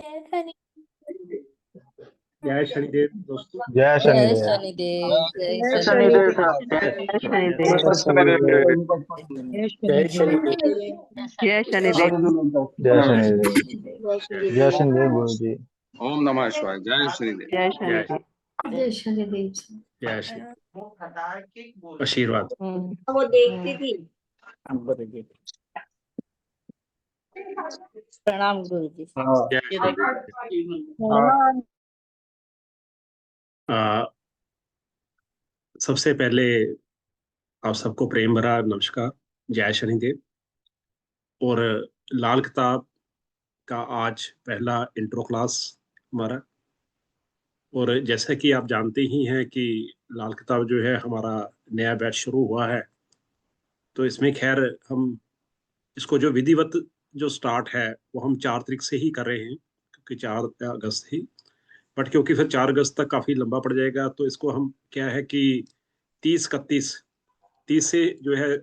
जय शनिदेव दोस्तों। जय जय शनिदेव। शनिदेव। जय जय शनिदेव। शनिदेव जय जय शनिदेव। जय शनिदेव जय शनिदेव। जय शनिदेव गुरु जी। ओम नमः शिवाय। जय शनिदेव। जय जय शनिदेव। जय शनिदेव। जय श्री आशीर्वाद। वो देखती थी। प्रणाम गुरु जी। जय शनिदेव। सबसे पहले आप सबको प्रेम भरा नमस्कार। जय शनिदेव। और लाल किताब का आज पहला इंट्रो क्लास हमारा। और जैसा कि आप जानते ही हैं कि लाल किताब जो है हमारा नया बैच शुरू हुआ है, तो इसमें खैर हम इसको जो विधिवत जो स्टार्ट है वो हम 4 तारीख से ही कर रहे हैं, क्योंकि 4 अगस्त ही। बट क्योंकि फिर 4 अगस्त तक काफी लंबा पड़ जाएगा, तो इसको हम क्या है कि 30 31 30 से जो है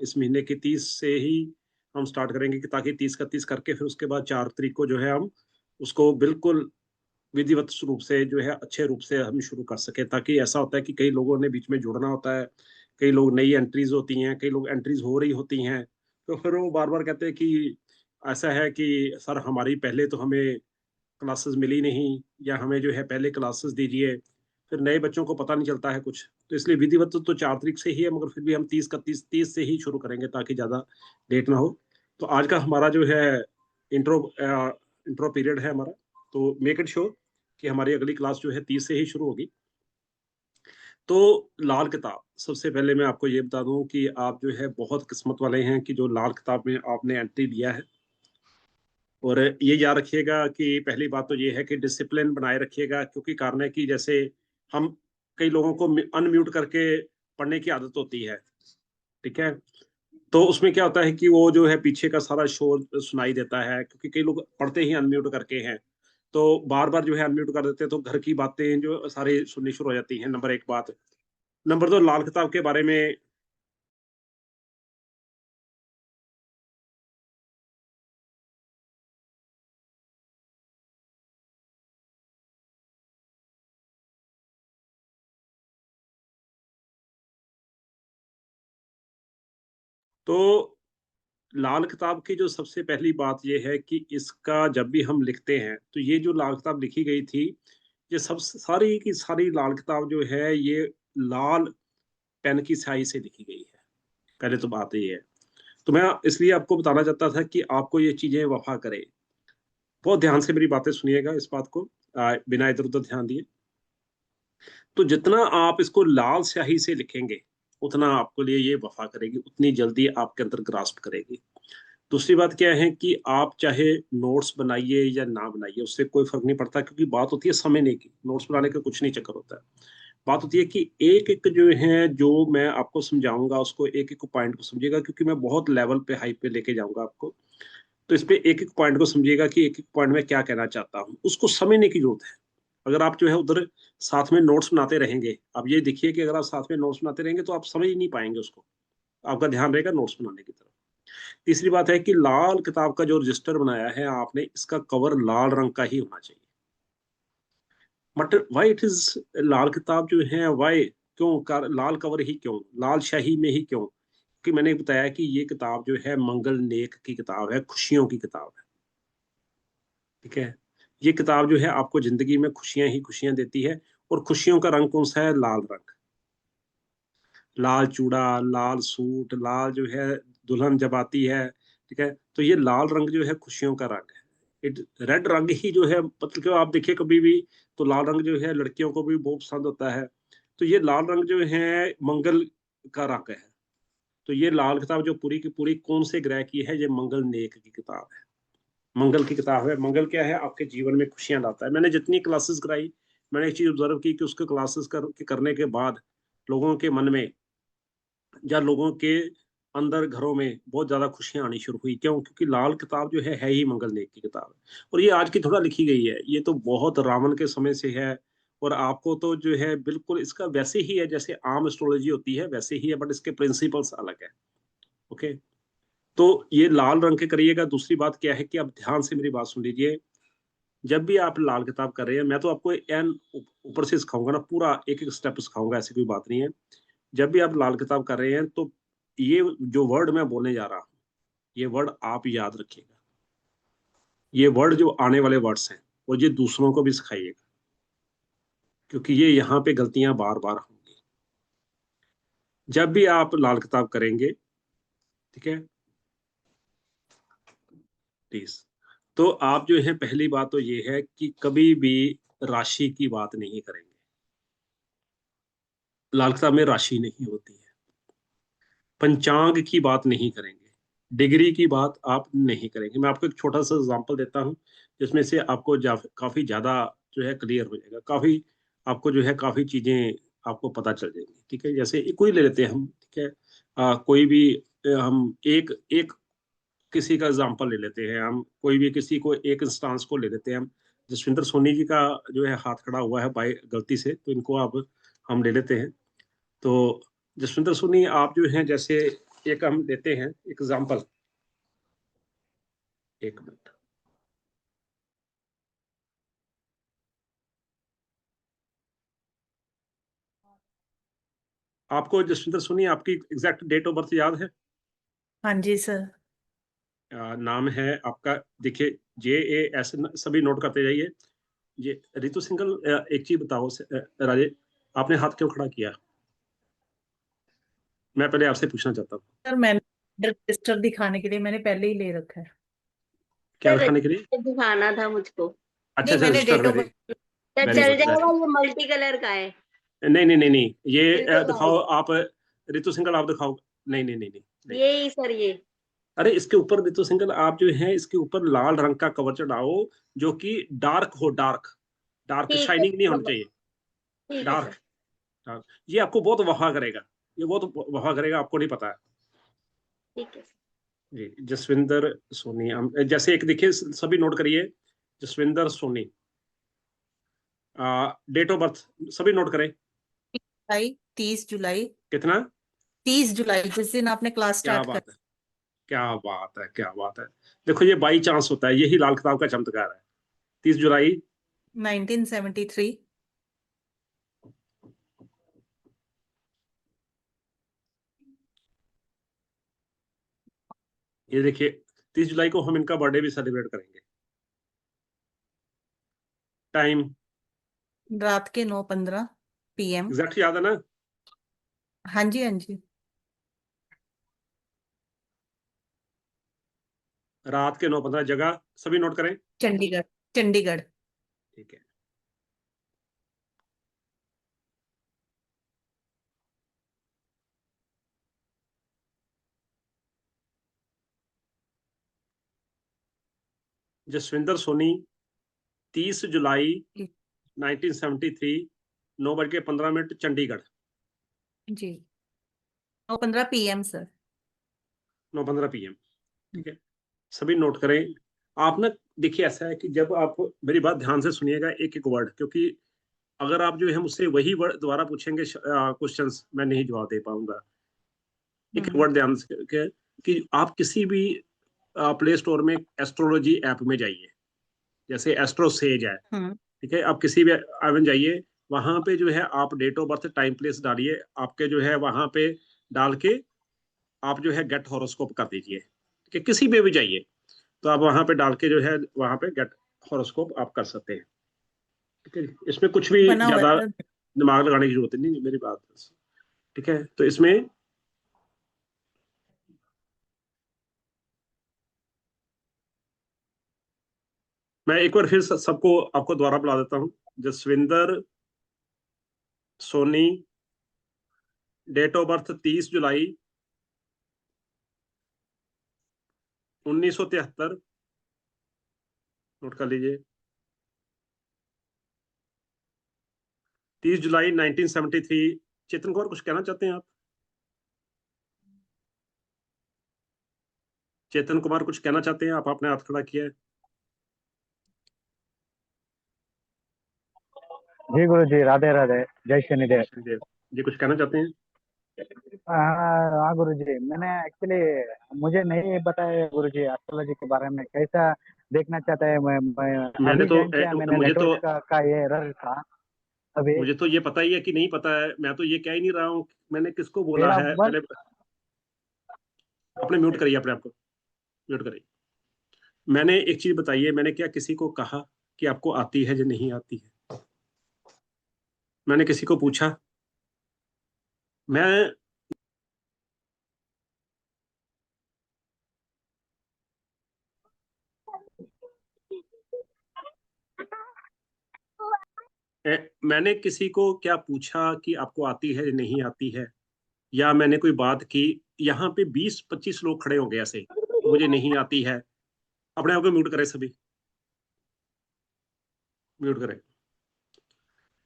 इस महीने के 30 से ही हम स्टार्ट करेंगे, कि ताकि 30 31 करके फिर उसके बाद 4 तारीख को जो है हम उसको बिल्कुल विधिवत रूप से जो है अच्छे रूप से हम शुरू कर सके। ताकि ऐसा होता है कि कई लोगों ने बीच में जुड़ना होता है, कई लोग नई एंट्रीज होती हैं, कई लोग एंट्रीज हो रही होती हैं, तो फिर वो बार बार कहते हैं कि ऐसा है कि सर हमारी पहले तो हमें क्लासेस मिली नहीं, या हमें जो है पहले क्लासेस दीजिए। फिर नए बच्चों को पता नहीं चलता है कुछ, तो इसलिए विधिवत तो 4 तारीख से ही है, मगर फिर भी हम 30 31 30 से ही शुरू करेंगे ताकि ज़्यादा लेट ना हो। तो आज का हमारा जो है इंट्रो इंट्रो पीरियड है हमारा, तो मेक इट श्योर कि हमारी अगली क्लास जो है 30 से ही शुरू होगी। तो लाल किताब, सबसे पहले मैं आपको ये बता दूं कि आप जो है बहुत किस्मत वाले हैं कि जो लाल किताब में आपने एंट्री लिया है। और ये याद रखिएगा कि पहली बात तो ये है कि डिसिप्लिन बनाए रखिएगा, क्योंकि कारण है कि जैसे हम कई लोगों को अनम्यूट करके पढ़ने की आदत होती है, ठीक है, तो उसमें क्या होता है कि वो जो है पीछे का सारा शोर सुनाई देता है, क्योंकि कई लोग पढ़ते ही अनम्यूट करके हैं, तो बार बार जो है अनम्यूट कर देते हैं, तो घर की बातें जो सारी सुननी शुरू हो जाती हैं। नंबर एक बात। नंबर दो, लाल किताब के बारे में तो लाल किताब की जो सबसे पहली बात यह है कि इसका जब भी हम लिखते हैं, तो ये जो लाल किताब लिखी गई थी, ये सब सारी की सारी लाल किताब जो है ये लाल पेन की स्याही से लिखी गई है। पहले तो बात ये है। तो मैं इसलिए आपको बताना चाहता था कि आपको ये चीजें वफा करे। बहुत ध्यान से मेरी बातें सुनिएगा, इस बात को बिना इधर उधर ध्यान दिए। तो जितना आप इसको लाल स्याही से लिखेंगे, उतना आपके लिए ये वफा करेगी, उतनी जल्दी आपके अंदर ग्रास्प करेगी। दूसरी बात क्या है कि आप चाहे नोट्स बनाइए या ना बनाइए, उससे कोई फर्क नहीं पड़ता, क्योंकि बात होती है समझने की। नोट्स बनाने का कुछ नहीं चक्कर होता है। बात होती है कि एक एक जो है जो मैं आपको समझाऊंगा उसको एक एक पॉइंट को समझिएगा, क्योंकि मैं बहुत लेवल पे हाई पे लेके जाऊंगा आपको। तो इस पे एक एक पॉइंट को समझिएगा कि एक एक पॉइंट में क्या कहना चाहता हूँ, उसको समझने की जरूरत है। अगर आप जो है उधर साथ में नोट्स बनाते रहेंगे, आप ये देखिए कि अगर आप साथ में नोट्स बनाते रहेंगे तो आप समझ ही नहीं पाएंगे उसको, आपका ध्यान रहेगा नोट्स बनाने की तरफ। तीसरी बात है कि लाल किताब का जो रजिस्टर बनाया है आपने, इसका कवर लाल रंग का ही होना चाहिए। बट वाई इट इज लाल किताब जो है, वाई, क्यों लाल कवर ही क्यों, लाल शाही में ही क्यों? कि मैंने बताया कि ये किताब जो है मंगल नेक की किताब है, खुशियों की किताब है, ठीक है। ये किताब जो है आपको जिंदगी में खुशियां ही खुशियां देती है। और खुशियों का रंग कौन सा है? लाल रंग। लाल चूड़ा, लाल सूट, लाल जो है दुल्हन जब आती है, ठीक है, तो ये लाल रंग जो है खुशियों का रंग है। इट रेड रंग ही जो है, मतलब कि आप देखिए कभी भी, तो लाल रंग जो है लड़कियों को भी बहुत पसंद होता है। तो ये लाल रंग जो है मंगल का रंग है। तो ये लाल किताब जो पूरी की पूरी कौन से ग्रह की है? ये मंगल नेक की किताब है, मंगल की किताब है। मंगल क्या है? आपके जीवन में खुशियां लाता है। मैंने जितनी क्लासेस कराई, मैंने एक चीज ऑब्जर्व की कि उसके क्लासेस करने के बाद लोगों के मन में या लोगों के अंदर घरों में बहुत ज्यादा खुशियां आनी शुरू हुई। क्यों? क्योंकि लाल किताब जो है ही मंगल नेक की किताब है। और ये आज की थोड़ा लिखी गई है, ये तो बहुत रावण के समय से है। और आपको तो जो है बिल्कुल इसका वैसे ही है जैसे आम एस्ट्रोलॉजी होती है, वैसे ही है, बट इसके प्रिंसिपल्स अलग है। ओके, तो ये लाल रंग के करिएगा। दूसरी बात क्या है कि आप ध्यान से मेरी बात सुन लीजिए। जब भी आप लाल किताब कर रहे हैं, मैं तो आपको एन ऊपर से सिखाऊंगा ना, पूरा एक एक स्टेप सिखाऊंगा, ऐसी कोई बात नहीं है। जब भी आप लाल किताब कर रहे हैं तो ये जो वर्ड मैं बोलने जा रहा हूँ, ये वर्ड आप याद रखिएगा। ये वर्ड जो आने वाले वर्ड्स हैं, वो ये दूसरों को भी सिखाइएगा, क्योंकि ये यहाँ पे गलतियां बार बार होंगी जब भी आप लाल किताब करेंगे। ठीक है प्लीज। तो आप जो है, पहली बात तो ये है कि कभी भी राशि की बात नहीं करेंगे। लाल किताब में राशि नहीं होती है। पंचांग की बात नहीं करेंगे। डिग्री की बात आप नहीं करेंगे। मैं आपको एक छोटा सा एग्जांपल देता हूं, जिसमें से आपको काफी ज्यादा जो है क्लियर हो जाएगा। काफी आपको जो है काफी चीजें आपको पता चल जाएंगी। ठीक है, जैसे कोई ले लेते हैं हम। ठीक है, कोई भी हम एक एक किसी का एग्जांपल ले लेते हैं। हम कोई भी किसी को एक इंस्टांस को ले लेते हैं हम। जसविंदर सोनी जी का जो है हाथ खड़ा हुआ है बाय गलती से, तो इनको आप हम ले लेते हैं। तो जसविंदर सोनी आप जो हैं, जैसे एक हम लेते हैं एग्जांपल, एक मिनट। आपको जसविंदर सोनी आपकी एग्जैक्ट डेट ऑफ बर्थ याद है? हाँ जी सर। नाम है आपका, देखिए JAS, सभी नोट करते जाइए। ये रितु सिंघल, एक चीज बताओ राजे, आपने हाथ क्यों खड़ा किया? मैं पहले आपसे पूछना चाहता हूँ। सर मैंने रजिस्टर दिखाने के लिए मैंने पहले ही ले रखा है। क्या दिखाने के लिए? दिखाना था मुझको। अच्छा नहीं अच्छा, मैंने register, date of very birth. तो वेरी चल गुड, जाएगा, वेरी। ये मल्टी कलर का है। नहीं नहीं नहीं नहीं, ये ये तो दिखाओ आप। रितु सिंघल आप दिखाओ। नहीं नहीं नहीं नहीं नहीं। यही सर, ये अरे इसके ऊपर रितु सिंघल आप जो है, इसके ऊपर लाल रंग का कवर चढ़ाओ, जो कि डार्क हो, डार्क डार्क, ठीक है शाइनिंग नहीं होनी सर, चाहिए। ठीक है डार्क सर। डार्क, ये आपको बहुत वफा करेगा। ये बहुत वफा करेगा, आपको नहीं पता है। ठीक है सर। जी, जसविंदर सोनी, हम जैसे एक देखिए, सभी नोट करिए। Jasvinder Soni, date of birth सभी नोट करें। जुलाई 30 जुलाई। कितना? 30 जुलाई जिस दिन आपने क्लास क्या स्टार्ट कर। बात है, क्या बात है, क्या बात है। देखो, ये बाई चांस होता है, यही लाल किताब का चमत्कार है। 30 जुलाई। 1973। ये देखिए, 30 जुलाई को हम इनका बर्थडे भी सेलिब्रेट करेंगे। टाइम रात के 9:15 PM। एग्जैक्ट याद है ना? हाँ जी हाँ जी। रात के 9:15, जगह सभी नोट करें। चंडीगढ़। चंडीगढ़। ठीक है। जसविंदर सोनी, 30 जुलाई 1973, 9:15, चंडीगढ़। जी। 9:15 PM सर। 9:15 PM। ठीक है, सभी नोट करें। आप ना, देखिए ऐसा है कि जब आप मेरी बात ध्यान से सुनिएगा, एक एक वर्ड, क्योंकि अगर आप जो है मुझसे वही वर्ड दोबारा पूछेंगे क्वेश्चंस, मैं नहीं जवाब दे पाऊंगा। एक वर्ड ध्यान से कि आप किसी भी प्ले स्टोर में एस्ट्रोलॉजी ऐप में जाइए, जैसे एस्ट्रो सेज है। हम्म। ठीक है, आप किसी भी आइवन जाइए, वहां पे जो है आप date of birth, time, place डालिए। आपके जो है वहां पे डाल के आप जो है गेट हॉरोस्कोप कर दीजिए। ठीक है, किसी में भी जाइए, तो आप वहां पे डाल के जो है वहां पे गेट हॉरोस्कोप आप कर सकते हैं। ठीक है, इसमें कुछ भी बना हुआ है ज्यादा सर। दिमाग लगाने की जरूरत नहीं, मेरी बात। ठीक है, तो इसमें मैं एक बार फिर सबको आपको दोबारा बुला देता हूँ। Jasvinder Soni, date of birth 30 जुलाई 1973, नोट कर लीजिए। 30 जुलाई 1973। चेतन कुमार, कुछ कहना चाहते हैं आप? चेतन कुमार, कुछ कहना चाहते हैं आप? आपने हाथ खड़ा किया है। जी गुरु जी, राधे राधे, जय शनिदेव। शनिदेव जी, कुछ कहना चाहते हैं? हाँ गुरुजी, मैंने एक्चुअली, मुझे नहीं बताया गुरुजी एस्ट्रोलॉजी के बारे में, कैसा देखना चाहता है। मैं मैंने अभी तो ज्वाइन किया, मैंने मुझे तो नेटवर्क का ये एरर था अभी। मुझे तो ये पता ही है कि नहीं पता है। मैं तो ये कह ही नहीं रहा हूँ मैंने किसको बोला मेरा है। वन पहले अपने म्यूट करिए, अपने आप को म्यूट करिए। मैंने एक चीज बताई है, मैंने क्या किसी को कहा कि आपको आती है या नहीं आती है? मैंने किसी को पूछा? मैं मैंने किसी को क्या पूछा कि आपको आती है या नहीं आती है? या मैंने कोई बात की? यहाँ पे 20-25 लोग खड़े होंगे ऐसे कि मुझे नहीं आती है। अपने आप को म्यूट करें सभी, म्यूट करें।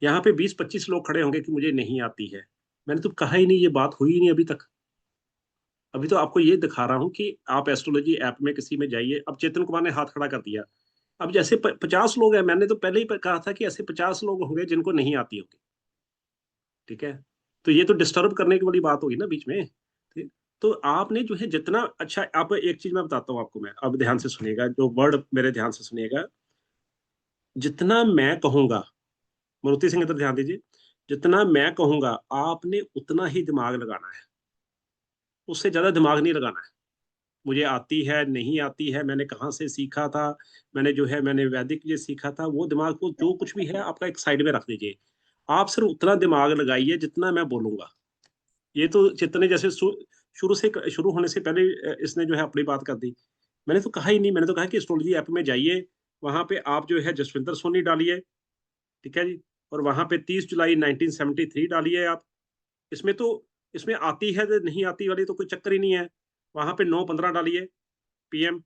यहाँ पे 20-25 लोग खड़े होंगे कि मुझे नहीं आती है। मैंने तो कहा ही नहीं, ये बात हुई ही नहीं अभी तक। अभी तो आपको ये दिखा रहा हूँ कि आप एस्ट्रोलॉजी ऐप में किसी में जाइए। अब चेतन कुमार ने हाथ खड़ा कर दिया। अब जैसे 50 लोग हैं, मैंने तो पहले ही कहा था कि ऐसे 50 लोग होंगे जिनको नहीं आती होगी। ठीक है, तो ये तो डिस्टर्ब करने की बड़ी बात होगी ना बीच में। ठीक? तो आपने जो है जितना अच्छा, आप एक चीज मैं बताता हूँ आपको। मैं अब ध्यान से सुनिएगा, जो वर्ड मेरे ध्यान से सुनिएगा। जितना मैं कहूंगा, मारुति सिंह इधर ध्यान दीजिए, जितना मैं कहूंगा आपने उतना ही दिमाग लगाना है। उससे ज्यादा दिमाग नहीं लगाना है। मुझे आती है नहीं आती है, मैंने कहाँ से सीखा था, मैंने जो है मैंने वैदिक ये सीखा था, वो दिमाग को जो कुछ भी है आपका एक साइड में रख दीजिए। आप सिर्फ उतना दिमाग लगाइए जितना मैं बोलूंगा। ये तो चित्त ने जैसे शुरू से, शुरू होने से पहले इसने जो है अपनी बात कर दी। मैंने तो कहा ही नहीं, मैंने तो कहा कि एस्ट्रोलॉजी ऐप में जाइए, वहां पे आप जो है जसविंदर सोनी डालिए। ठीक है जी। और वहां पे 30 जुलाई 1973 डालिए आप। इसमें तो, इसमें आती है तो नहीं आती वाली तो कोई चक्कर ही नहीं है। वहां पे 9:15 डालिए PM।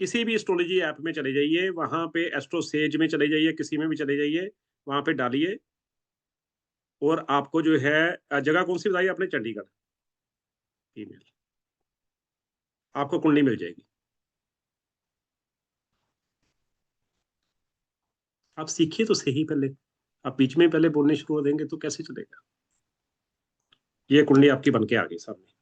किसी भी एस्ट्रोलॉजी ऐप में चले जाइए, वहां पे एस्ट्रो सेज में चले जाइए, किसी में भी चले जाइए, वहां पे डालिए। और आपको जो है जगह कौन सी बताई आपने? चंडीगढ़। फीमेल। आपको कुंडली मिल जाएगी। आप सीखिए तो सही पहले। आप बीच में पहले बोलने शुरू हो देंगे तो कैसे चलेगा? ये कुंडली आपकी बन के आ गई सामने।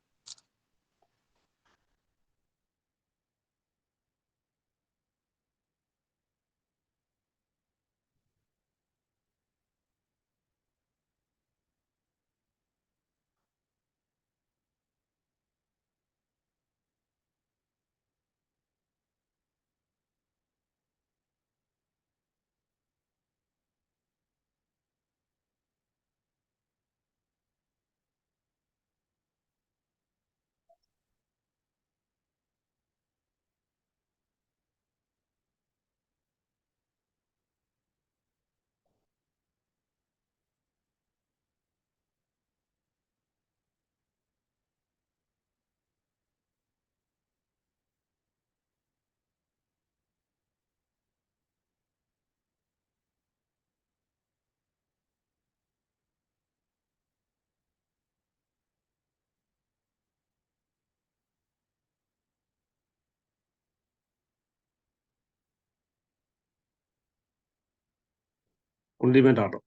कुंडली में डालो।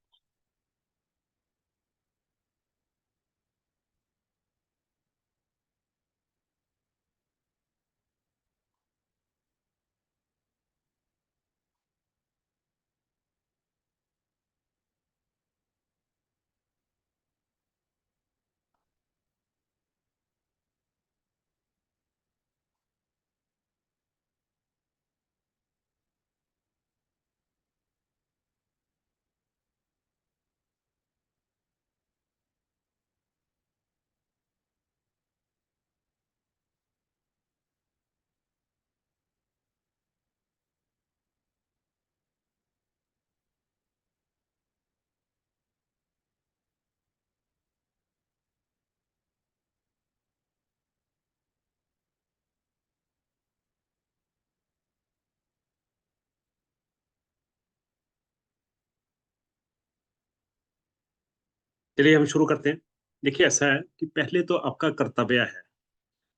चलिए हम शुरू करते हैं। देखिए ऐसा है कि पहले तो आपका कर्तव्य है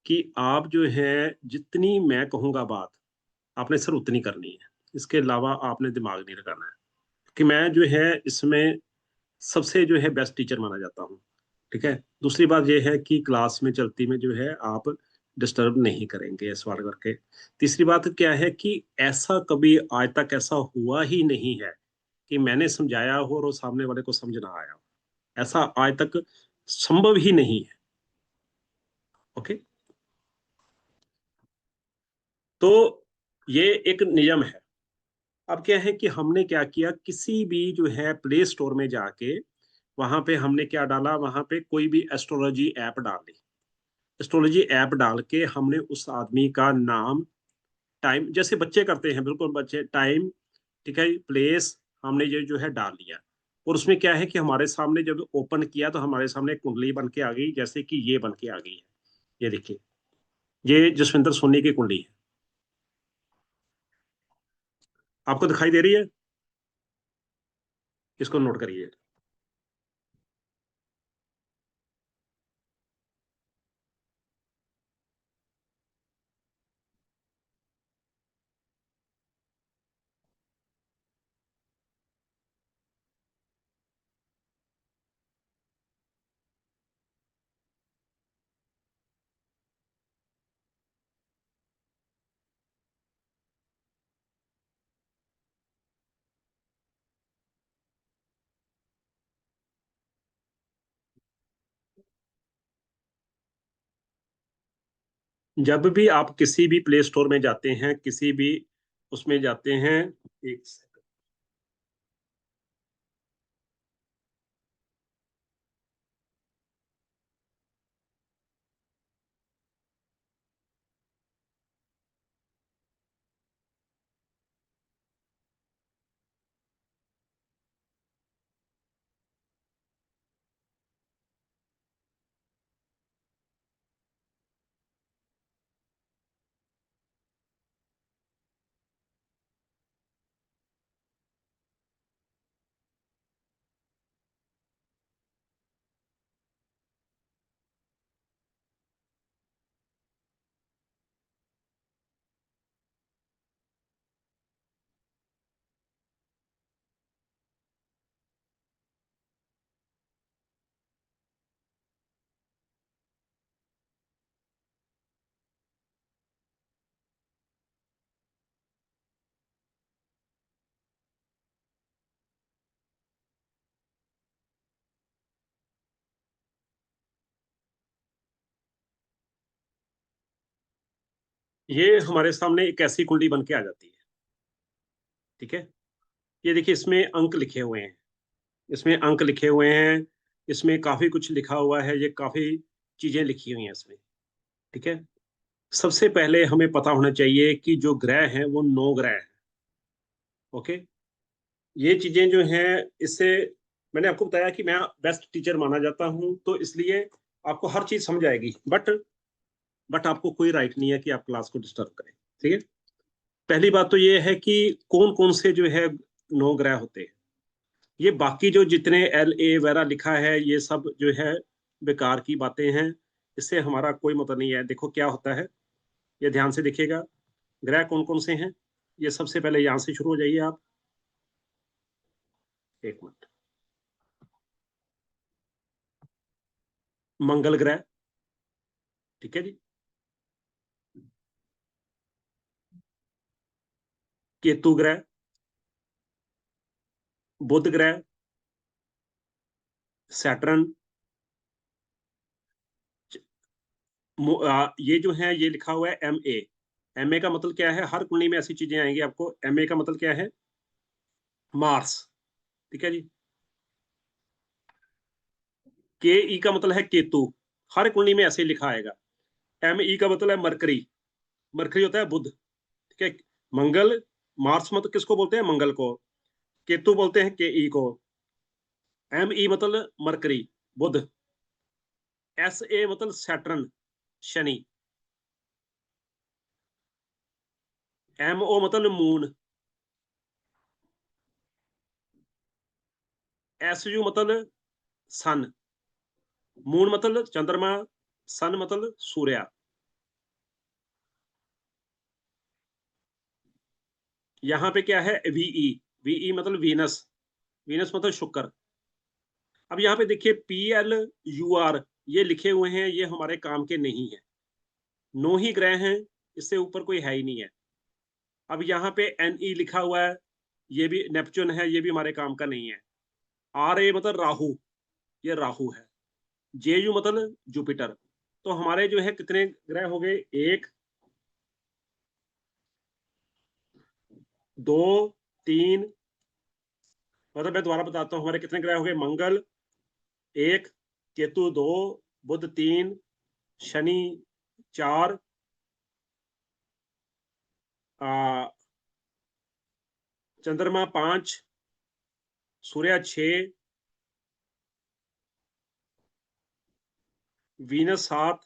कि आप जो है जितनी मैं कहूंगा बात, आपने सर उतनी करनी है। इसके अलावा आपने दिमाग नहीं लगाना है कि मैं जो है इसमें सबसे जो है बेस्ट टीचर माना जाता हूँ। ठीक है। दूसरी बात ये है कि क्लास में चलती में जो है आप डिस्टर्ब नहीं करेंगे सवाल करके। तीसरी बात क्या है कि ऐसा कभी आज तक ऐसा हुआ ही नहीं है कि मैंने समझाया हो और वो सामने वाले को समझ ना आया हो। ऐसा आज तक संभव ही नहीं है। ओके। तो ये एक नियम है। अब क्या है कि हमने क्या किया, किसी भी जो है प्ले स्टोर में जाके वहां पे हमने क्या डाला, वहां पे कोई भी एस्ट्रोलॉजी ऐप डाल ली। एस्ट्रोलॉजी ऐप डाल के हमने उस आदमी का नाम, टाइम, जैसे बच्चे करते हैं, बिल्कुल बच्चे, टाइम, ठीक है, प्लेस, हमने ये जो है डाल लिया। और उसमें क्या है कि हमारे सामने जब ओपन किया तो हमारे सामने एक कुंडली बन के आ गई, जैसे कि ये बन के आ गई है। ये देखिए, ये जसविंदर सोनी की कुंडली है। आपको दिखाई दे रही है? इसको नोट करिए। जब भी आप किसी भी प्ले स्टोर में जाते हैं, किसी भी उसमें जाते हैं, एक ये हमारे सामने एक ऐसी कुंडली बन के आ जाती है। ठीक है। ये देखिए, इसमें अंक लिखे हुए हैं, इसमें अंक लिखे हुए हैं, इसमें काफी कुछ लिखा हुआ है, ये काफी चीजें लिखी हुई हैं इसमें। ठीक है। सबसे पहले हमें पता होना चाहिए कि जो ग्रह हैं वो 9 ग्रह हैं। ओके। ये चीजें जो हैं, इससे मैंने आपको बताया कि मैं बेस्ट टीचर माना जाता हूं, तो इसलिए आपको हर चीज समझ आएगी। बट आपको कोई राइट नहीं है कि आप क्लास को डिस्टर्ब करें। ठीक है। पहली बात तो ये है कि कौन कौन से जो है 9 ग्रह होते हैं। ये बाकी जो जितने LA वगैरह लिखा है, ये सब जो है बेकार की बातें हैं। इससे हमारा कोई मतलब नहीं है। देखो क्या होता है, ये ध्यान से देखिएगा। ग्रह कौन कौन से हैं, ये सबसे पहले यहां से शुरू हो जाइए आप। एक मिनट। मंगल ग्रह, ठीक है जी। केतु ग्रह, बुध ग्रह, सैटर्न, ये जो है ये लिखा हुआ है MA। MA का मतलब क्या है, हर कुंडली में ऐसी चीजें आएंगी आपको। MA का मतलब क्या है, मार्स। ठीक है जी। KE का मतलब है केतु, हर कुंडली में ऐसे लिखा आएगा। ME का मतलब है मरकरी, मरकरी होता है बुध। ठीक है। मंगल, मार्स मतलब किसको बोलते हैं, मंगल को। केतु बोलते हैं KE को। ME मतलब मरकरी, बुध। SA मतलब सैटर्न, शनि। MO मतलब मून। SU मतलब सन। मून मतलब चंद्रमा, सन मतलब सूर्य। यहाँ पे क्या है, VE। VE मतलब वीनस, वीनस मतलब शुक्र। अब यहाँ पे देखिए PLUR ये लिखे हुए हैं, ये हमारे काम के नहीं है। 9 ही ग्रह हैं, इससे ऊपर कोई है ही नहीं है। अब यहाँ पे NE लिखा हुआ है, ये भी नेपच्यून है, ये भी हमारे काम का नहीं है। RA मतलब राहु, ये राहु है। JU मतलब जुपिटर। तो हमारे जो है कितने ग्रह हो गए? 1 2 3, मतलब मैं दोबारा बताता हूँ, हमारे कितने ग्रह हो गए? मंगल 1, केतु 2, बुध 3, शनि 4, चंद्रमा 5, सूर्य 6, वीनस 7,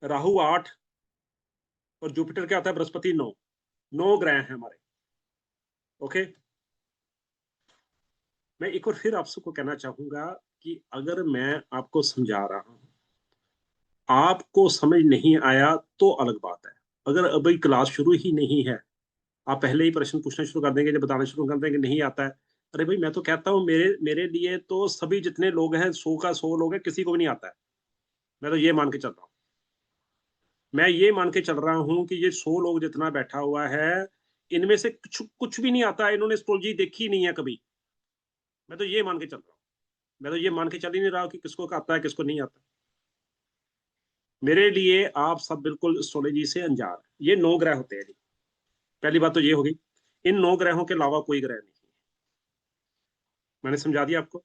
राहु 8 और जुपिटर क्या होता है? बृहस्पति 9। 9 ग्रह हैं हमारे। ओके, मैं एक बार फिर आप सबको कहना चाहूंगा कि अगर मैं आपको समझा रहा हूं, आपको समझ नहीं आया तो अलग बात है। अगर अभी क्लास शुरू ही नहीं है, आप पहले ही प्रश्न पूछना शुरू कर देंगे, जब बताना शुरू कर देंगे नहीं आता है, अरे भाई मैं तो कहता हूँ मेरे मेरे लिए तो सभी जितने लोग हैं 100 का 100 लोग हैं, किसी को भी नहीं आता है। मैं तो ये मान के चल रहा हूँ, मैं ये मान के चल रहा हूँ कि ये 100 लोग जितना बैठा हुआ है, इनमें से कुछ कुछ भी नहीं आता है, इन्होंने एस्ट्रोलॉजी देखी नहीं है कभी। मैं तो ये मान के चल रहा हूँ, मैं तो ये मान के चल ही नहीं रहा कि किसको आता है किसको नहीं आता। मेरे लिए आप सब बिल्कुल एस्ट्रोलॉजी से अनजान है। ये 9 ग्रह होते हैं जी, पहली बात तो ये होगी। इन 9 ग्रहों के अलावा कोई ग्रह नहीं है। मैंने समझा दिया आपको।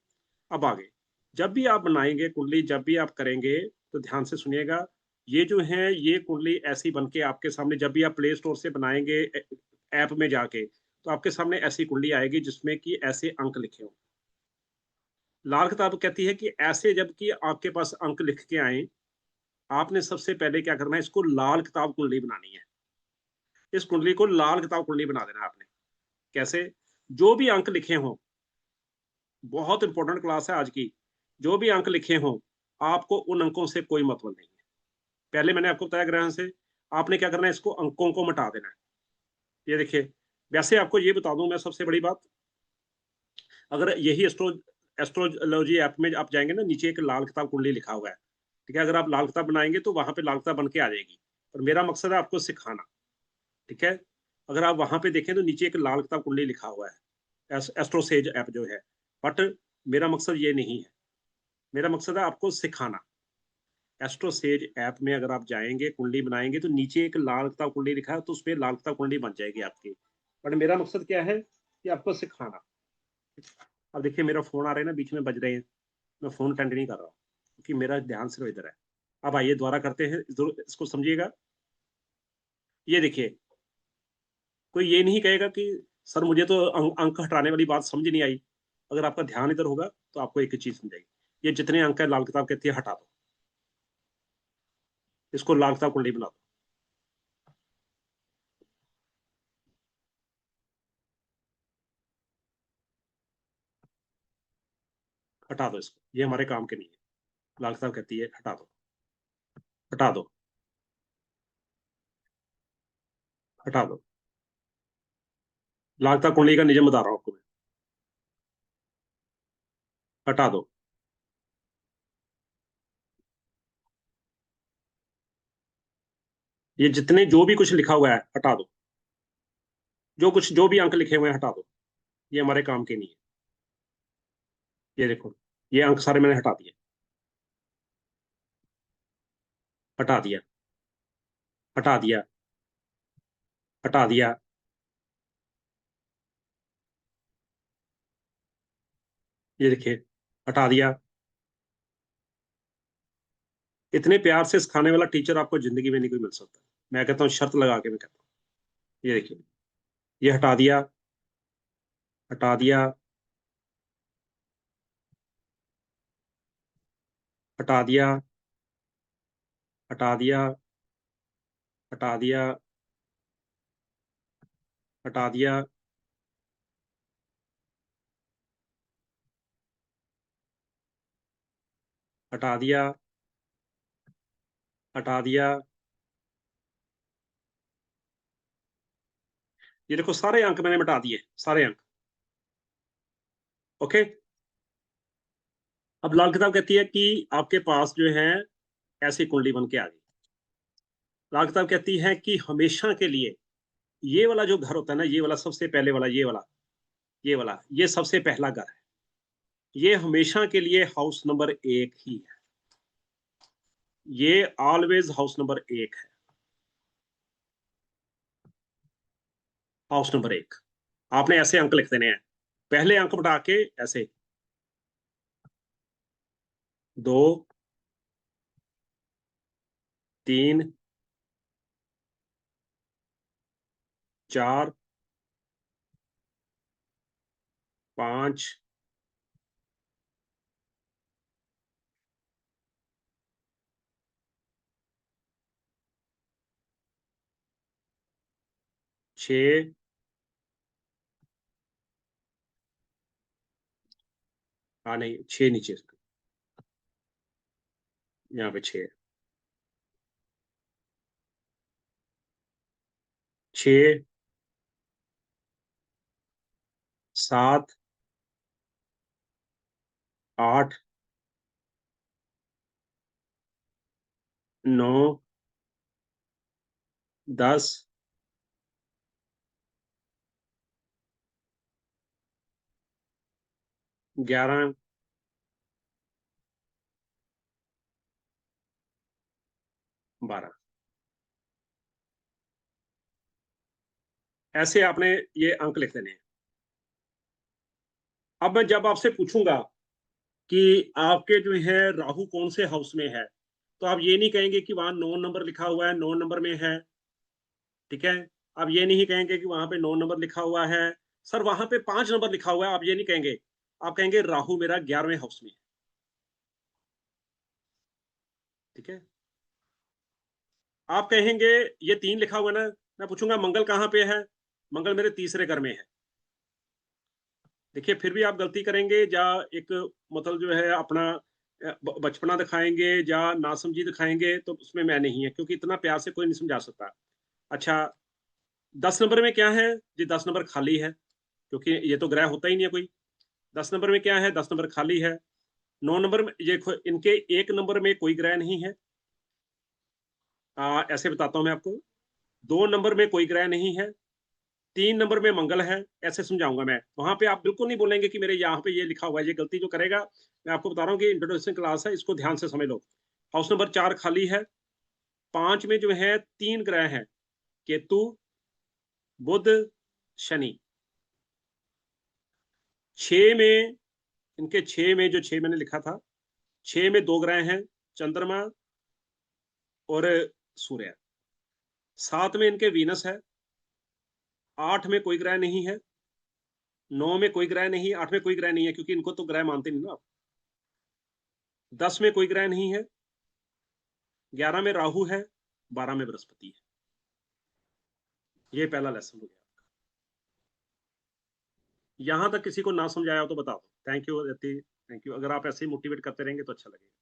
अब आगे, जब भी आप बनाएंगे कुंडली, जब भी आप करेंगे, तो ध्यान से सुनिएगा। ये जो है ये कुंडली ऐसी बन के आपके सामने, जब भी आप प्ले स्टोर से बनाएंगे ऐप में जाके, तो आपके सामने ऐसी कुंडली आएगी जिसमें कि ऐसे अंक लिखे हों। लाल किताब कहती है कि ऐसे जब कि आपके पास अंक लिख के आए, आपने सबसे पहले क्या करना है? इसको लाल किताब कुंडली बनानी है। इस कुंडली को लाल किताब कुंडली बना देना है आपने। कैसे? जो भी अंक लिखे हों, बहुत इंपॉर्टेंट क्लास है आज की, जो भी अंक लिखे हों, आपको उन अंकों से कोई मतलब नहीं है। पहले मैंने आपको बताया ग्रहण से, आपने क्या करना है? इसको अंकों को मिटा देना है। ये देखिए, वैसे आपको ये बता दूं मैं सबसे बड़ी बात, अगर यही एस्ट्रोलॉजी ऐप में आप जाएंगे ना, नीचे एक लाल किताब कुंडली लिखा हुआ है, ठीक है? अगर आप लाल किताब बनाएंगे तो वहां पे लाल किताब बन के आ जाएगी, पर मेरा मकसद है आपको सिखाना, ठीक है? अगर आप वहां पे देखें तो नीचे एक लाल किताब कुंडली लिखा हुआ है, एस्ट्रोसेज ऐप जो है। बट मेरा मकसद ये नहीं है, मेरा मकसद है आपको सिखाना। एस्ट्रोसेज ऐप में अगर आप जाएंगे, कुंडली बनाएंगे, तो नीचे एक लाल किताब कुंडली लिखा है, तो उस पर लाल किताब कुंडली बन जाएगी आपकी। बट मेरा मकसद क्या है? कि आपको सिखाना। अब देखिए मेरा फोन आ रहा है ना, बीच में बज रहे हैं, मैं फोन अटेंड नहीं कर रहा हूँ क्योंकि मेरा ध्यान सिर्फ इधर है। अब आइए दोबारा करते हैं, इसको समझिएगा। ये देखिए, कोई ये नहीं कहेगा कि सर मुझे तो अंक हटाने वाली बात समझ नहीं आई। अगर आपका ध्यान इधर होगा तो आपको एक ही चीज समझाएगी। ये जितने अंक है, लाल किताब कहती है हटा दो, इसको लाल किताब कुंडली बना दो। हटा दो इसको, ये हमारे काम के नहीं है। लाल किताब कहती है हटा दो, हटा दो, हटा दो। लाल किताब कुंडली का नियम बता रहा हूँ आपको मैं। हटा दो। ये जितने जो भी कुछ लिखा हुआ है हटा दो, जो भी अंक लिखे हुए हैं हटा दो, ये हमारे काम के नहीं है। ये देखो, ये अंक सारे मैंने हटा दिए, हटा दिया, हटा दिया, हटा दिया। ये देखिए, हटा दिया। इतने प्यार से सिखाने वाला टीचर आपको जिंदगी में नहीं कोई मिल सकता। मैं कहता हूँ, शर्त लगा के मैं कहता हूँ। ये देखिए, ये हटा दिया, हटा दिया, हटा दिया, हटा दिया, हटा दिया, हटा दिया, हटा दिया, हटा दिया, ये देखो सारे अंक मैंने मिटा दिए, सारे अंक। ओके। अब लाल किताब कहती है कि आपके पास जो है ऐसी कुंडली बन के आ गई। लाल किताब कहती है कि हमेशा के लिए ये वाला जो घर होता है ना, ये वाला सबसे पहले वाला, ये वाला ये सबसे पहला घर है, ये हमेशा के लिए हाउस नंबर 1 ही है। ये ऑलवेज हाउस नंबर 1 है। हाउस नंबर 1 आपने ऐसे अंक लिख देने हैं, पहले अंक बढ़ा के ऐसे 2 3 4 5 6 हाँ नहीं 6 नीचे, यहाँ पे 6 6 7 8 9 10 11 12। ऐसे आपने ये अंक लिख देने हैं। अब मैं जब आपसे पूछूंगा कि आपके जो है राहु कौन से हाउस में है, तो आप ये नहीं कहेंगे कि वहां 9 नंबर लिखा हुआ है, 9 नंबर में है। ठीक है। आप ये नहीं कहेंगे कि वहां पे 9 नंबर लिखा हुआ है, सर वहां पे 5 नंबर लिखा हुआ है, आप ये नहीं कहेंगे। आप कहेंगे राहु मेरा 11वें हाउस में है। ठीक है। आप कहेंगे ये 3 लिखा हुआ है ना, मैं पूछूंगा मंगल कहाँ पे है, मंगल मेरे तीसरे घर में है। देखिए फिर भी आप गलती करेंगे, या एक मतलब जो है अपना बचपना दिखाएंगे या नासमझी दिखाएंगे, तो उसमें मैं नहीं है, क्योंकि इतना प्यार से कोई नहीं समझा सकता। अच्छा 10 नंबर में क्या है जी, 10 नंबर खाली है, क्योंकि ये तो ग्रह होता ही नहीं है कोई। 10 नंबर में क्या है, 10 नंबर खाली है। 9 नंबर में ये इनके 1 नंबर में कोई ग्रह नहीं है। ऐसे बताता हूं मैं आपको, 2 नंबर में कोई ग्रह नहीं है, 3 नंबर में मंगल है। ऐसे समझाऊंगा मैं, वहां पे आप बिल्कुल नहीं बोलेंगे कि मेरे यहाँ पे ये लिखा हुआ है। ये गलती जो करेगा, मैं आपको बता रहा हूँ कि इंट्रोडक्शन क्लास है, इसको ध्यान से समझ लो। हाउस नंबर 4 खाली है, 5 में जो है 3 ग्रह हैं, केतु, बुध, शनि। 6 में, इनके 6 में जो 6 मैंने लिखा था, 6 में 2 ग्रह हैं, चंद्रमा और सूर्य। 7 में इनके वीनस है, 8 में कोई ग्रह नहीं है, 9 में कोई ग्रह नहीं, 8 में कोई ग्रह नहीं है, क्योंकि इनको तो ग्रह मानते नहीं ना आप। 10 में कोई ग्रह नहीं है, 11 में राहु है, 12 में बृहस्पति है। ये पहला लेसन हो गया। यहां तक किसी को ना समझाया हो तो बता दो। Thank you Aditi, thank you. अगर आप ऐसे ही मोटिवेट करते रहेंगे तो अच्छा लगेगा।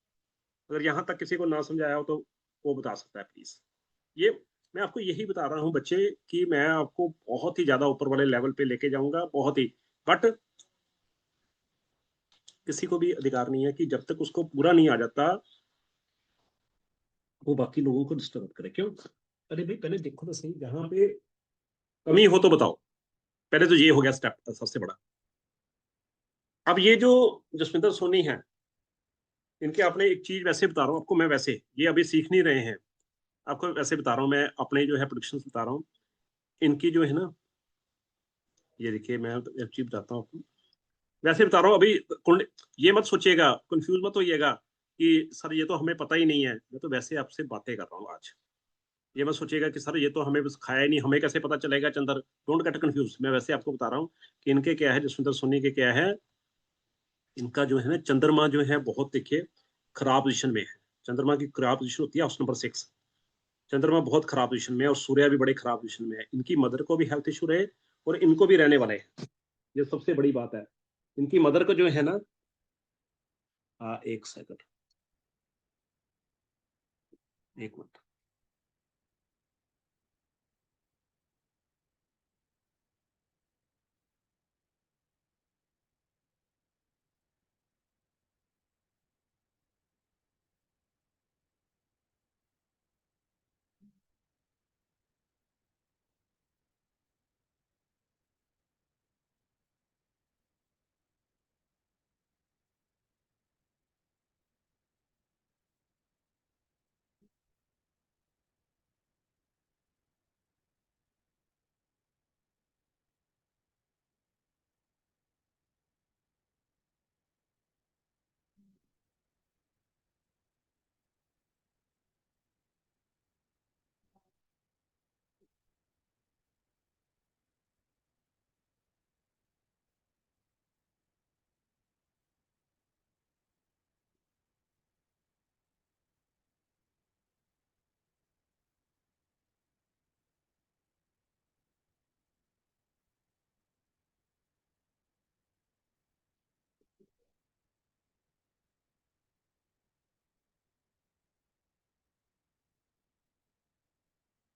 अगर यहां तक किसी को ना समझाया हो तो वो बता सकता है प्लीज। ये मैं आपको यही बता रहा हूँ बच्चे, कि मैं आपको बहुत ही ज्यादा ऊपर वाले लेवल पे लेके जाऊंगा, बहुत ही। बट किसी को भी अधिकार नहीं है कि जब तक उसको पूरा नहीं आ जाता, वो बाकी लोगों को डिस्टर्ब करे। क्यों? अरे भाई पहले देखो तो सही, जहां पे कमी हो तो बताओ। पहले तो ये हो गया स्टेप सबसे बड़ा। अब ये जो जसविंदर सोनी है, इनके अपने एक चीज वैसे बता रहा हूँ आपको मैं, वैसे ये अभी सीख नहीं रहे हैं, आपको वैसे बता रहा हूँ मैं, अपने जो है प्रोडिक्शन बता रहा हूँ इनकी जो है ना। ये देखिए मैं एक चीज बताता हूँ आपको, वैसे बता रहा हूँ अभी। ये मत सोचिएगा, कंफ्यूज मत होइएगा कि सर ये तो हमें पता ही नहीं है। मैं तो वैसे आपसे बातें कर रहा हूँ आज। ये मत सोचिएगा कि सर ये तो हमें बस खाया ही नहीं, हमें कैसे पता चलेगा चंदर। Don't get confuse. मैं वैसे आपको बता रहा हूँ कि इनके क्या है, जसविंदर सोनी के क्या है, इनका जो है ना चंद्रमा जो है बहुत, देखिए खराब पोजिशन में है। चंद्रमा की खराब पोजिशन होती है हाउस नंबर 6। चंद्रमा बहुत खराब पोजिशन में है, और सूर्य भी बड़े खराब पोजिशन में है। इनकी मदर को भी हेल्थ इशू रहे, और इनको भी रहने वाले हैं। ये सबसे बड़ी बात है। इनकी मदर को जो है ना, एक सेकंड, एक मिनट।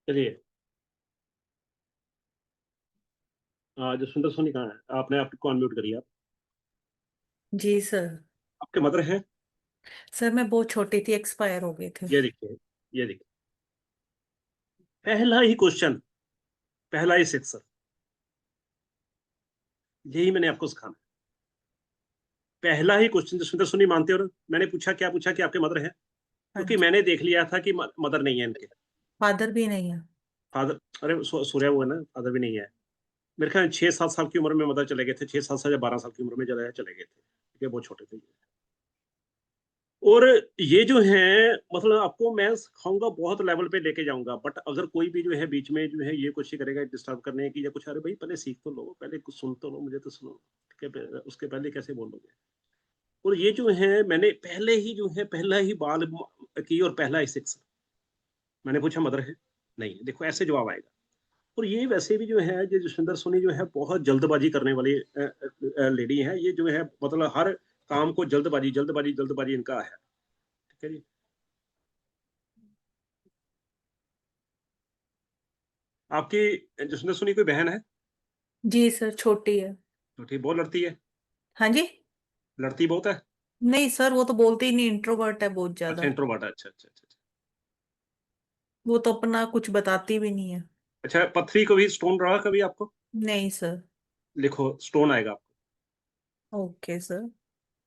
चलिए, जसविंदर सोनी कहाँ है? आपने आपको अनम्यूट करिए आप। जी सर। आपके मदर हैं? सर मैं बहुत छोटी थी, एक्सपायर हो गए थे। ये देखिए, ये देखिए, पहला ही क्वेश्चन, पहला ही सेक्शन, यही मैंने आपको सिखाना है। पहला ही क्वेश्चन, जसविंदर सोनी मानते हो ना? मैंने पूछा, क्या पूछा कि आपके मदर हैं? हाँ क्योंकि जी। मैंने देख लिया था कि मदर नहीं है इनके। फादर भी नहीं है। फादर, अरे सूर्या हुआ ना, फादर भी नहीं है। मेरे ख्याल 6-7 साल की उम्र में मदर चले गए थे, 6-7 साल या 12 साल की उम्र में चले गए थे, ठीक है, बहुत छोटे थे। और ये जो है, मतलब आपको मैं सिखाऊंगा, बहुत लेवल पे लेके जाऊंगा, बट अगर कोई भी जो है बीच में जो है ये कोशिश करेगा डिस्टर्ब करने की या कुछ, अरे भाई पहले सीख तो लो, पहले कुछ सुन तो लो, मुझे तो सुनो, ठीक है, उसके पहले कैसे बोलोगे? और ये जो है, मैंने पहले ही जो है पहला ही बाल की और पहला ही सिक्स, मैंने पूछा मदर है? नहीं है। देखो ऐसे जवाब आएगा। और ये वैसे भी जो है, जो जसविंदर सोनी जो है बहुत जल्दबाजी करने वाली लेडी है, ये जो है मतलब हर काम को जल्दबाजी जल्दबाजी जल्दबाजी इनका है, ठीक है जी। आपकी जसविंदर सोनी कोई बहन है? जी सर, छोटी है। तो ठीक, बहुत लड़ती है? हाँ जी। लड़ती बहुत है? नहीं सर, वो तो बोलती ही नहीं, इंट्रोवर्ट है बहुत अच्छा, ज्यादा। इंट्रोवर्ट है, अच्छा अच्छा अच्छा अच्छा। वो तो अपना कुछ बताती भी नहीं है। अच्छा, पथरी कभी स्टोन रहा कभी आपको? नहीं सर। लिखो, स्टोन आएगा आपको। Okay sir.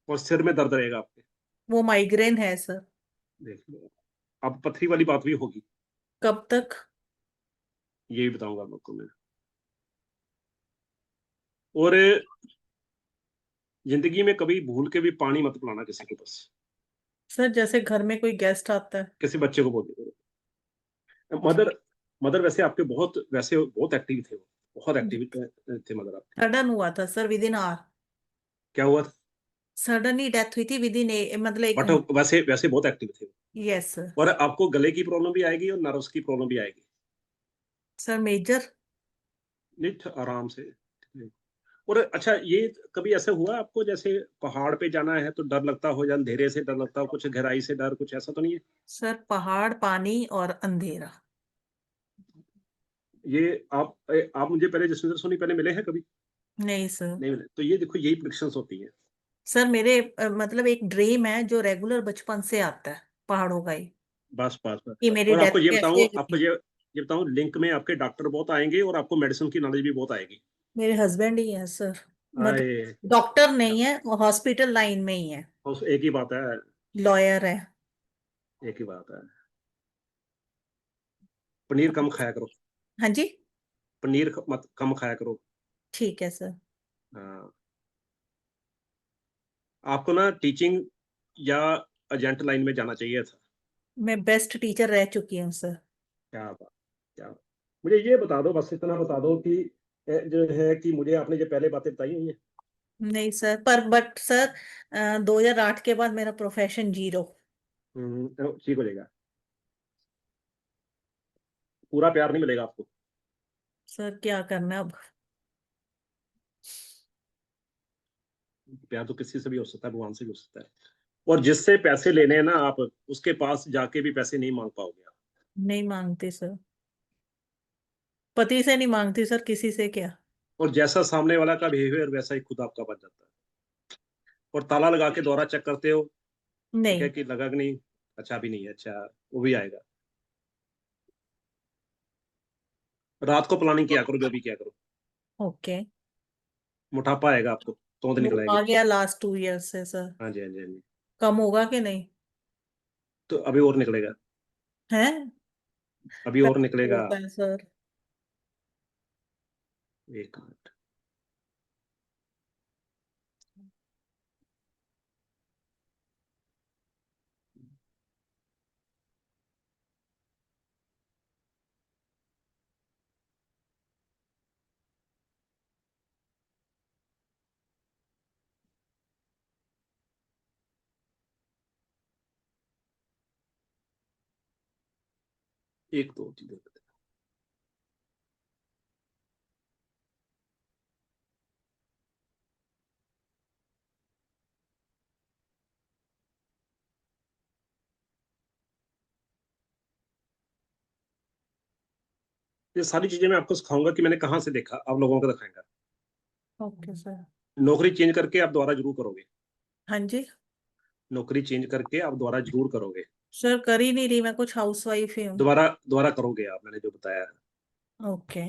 और सिर में दर्द रहेगा आपके। वो माइग्रेन है सर। देख लो, अब पथरी वाली बात भी होगी, कब तक? ये भी बताऊंगा आपको मैं। और जिंदगी में कभी भूल के भी पानी मत पिलाना किसी को, बस। सर जैसे घर में कोई गेस्ट आता है। किसी बच्चे को बोल दो। मदर, मदर वैसे आपके बहुत, वैसे बहुत एक्टिव थे वो, बहुत एक्टिव थे मदर आपके। सडन हुआ था सर, विद इन आवर। क्या हुआ था? सडन ही डेथ हुई थी, विद इन मतलब एक। बट वैसे वैसे बहुत एक्टिव थे वो। Yes sir. और आपको गले की प्रॉब्लम भी आएगी और नर्व्स की प्रॉब्लम भी आएगी। Sir major. नहीं, आराम से। और अच्छा, ये कभी ऐसा हुआ आपको, जैसे पहाड़ पे जाना है तो डर लगता हो, या अंधेरे से डर लगता हो, कुछ गहराई से डर, कुछ ऐसा तो नहीं है? सर पहाड़, पानी और अंधेरा। ये आप मुझे पहले, जसविंदर सोनी पहले मिले हैं कभी? नहीं सर। नहीं मिले, तो ये देखो, यही प्रिडिक्शंस होती है। सर मेरे मतलब एक ड्रीम है जो रेगुलर बचपन से आता है, पहाड़ों का ही। बस बस बस। कि मेरी और डेथ आपको ये बताऊं, कैसे आपको हुई। ये बताऊं, लिंक में आपके डॉक्टर बहुत आएंगे और आपको मेडिसिन की नॉलेज भी बहुत आएगी। मेरे हस्बैंड ही है सर। आए, मतलब डॉक्टर नहीं है, हॉस्पिटल लाइन में ही है। बस एक ही बात है, लॉयर है। एक ही बात है, पनीर कम खाया करो। हाँ जी। पनीर मत कम खाया करो। ठीक है सर। हाँ, आपको ना टीचिंग या एजेंट लाइन में जाना चाहिए था। मैं बेस्ट टीचर रह चुकी हूँ सर। क्या बात, क्या बात। मुझे ये बता दो, बस इतना बता दो कि जो है कि मुझे आपने जो पहले बातें बताई हुई है। नहीं सर, पर बट सर 2008 के बाद मेरा प्रोफेशन जीरो। ठीक हो जाएगा, पूरा प्यार नहीं मिलेगा आपको। सर क्या करना अब। प्यार तो किसी से भी हो सकता है, भगवान से भी हो सकता है। और जिससे पैसे लेने हैं ना आप, उसके पास जाके भी पैसे नहीं मांग पाओगे आप। नहीं मांगते सर। पति से नहीं मांगती सर, किसी से क्या। और जैसा सामने वाला का बिहेवियर, वैसा ही खुद आपका बन जाता है। और ताला लगा के दोहरा चेक करते हो, ठीक है, नहीं। कि लगा कि नहीं? अच्छा भी नहीं है, अच्छा, वो भी आएगा। रात को प्लानिंग किया करो, जो भी किया करो। ओके। मोटापा आएगा आपको, तोंद वो निकल आएगी। आ गया लास्ट 2 इयर्स से सर। हाँ जी, हाँ जी, हाँ जी। कम होगा कि नहीं? तो अभी और निकलेगा, है। अभी और निकलेगा। होता है सर। एक मिनट। एक दो चीजें। ये सारी चीजें मैं आपको सिखाऊंगा कि मैंने कहाँ से देखा, आप लोगों को दिखाएंगा। Okay sir. नौकरी चेंज करके आप दोबारा जरूर करोगे, हाँ जी नौकरी चेंज करके आप दोबारा जरूर करोगे, सर, कर ही नहीं रही, मैं कुछ हाउसवाइफ ही हूँ। दोबारा दोबारा करोगे आप, मैंने जो बताया है। ओके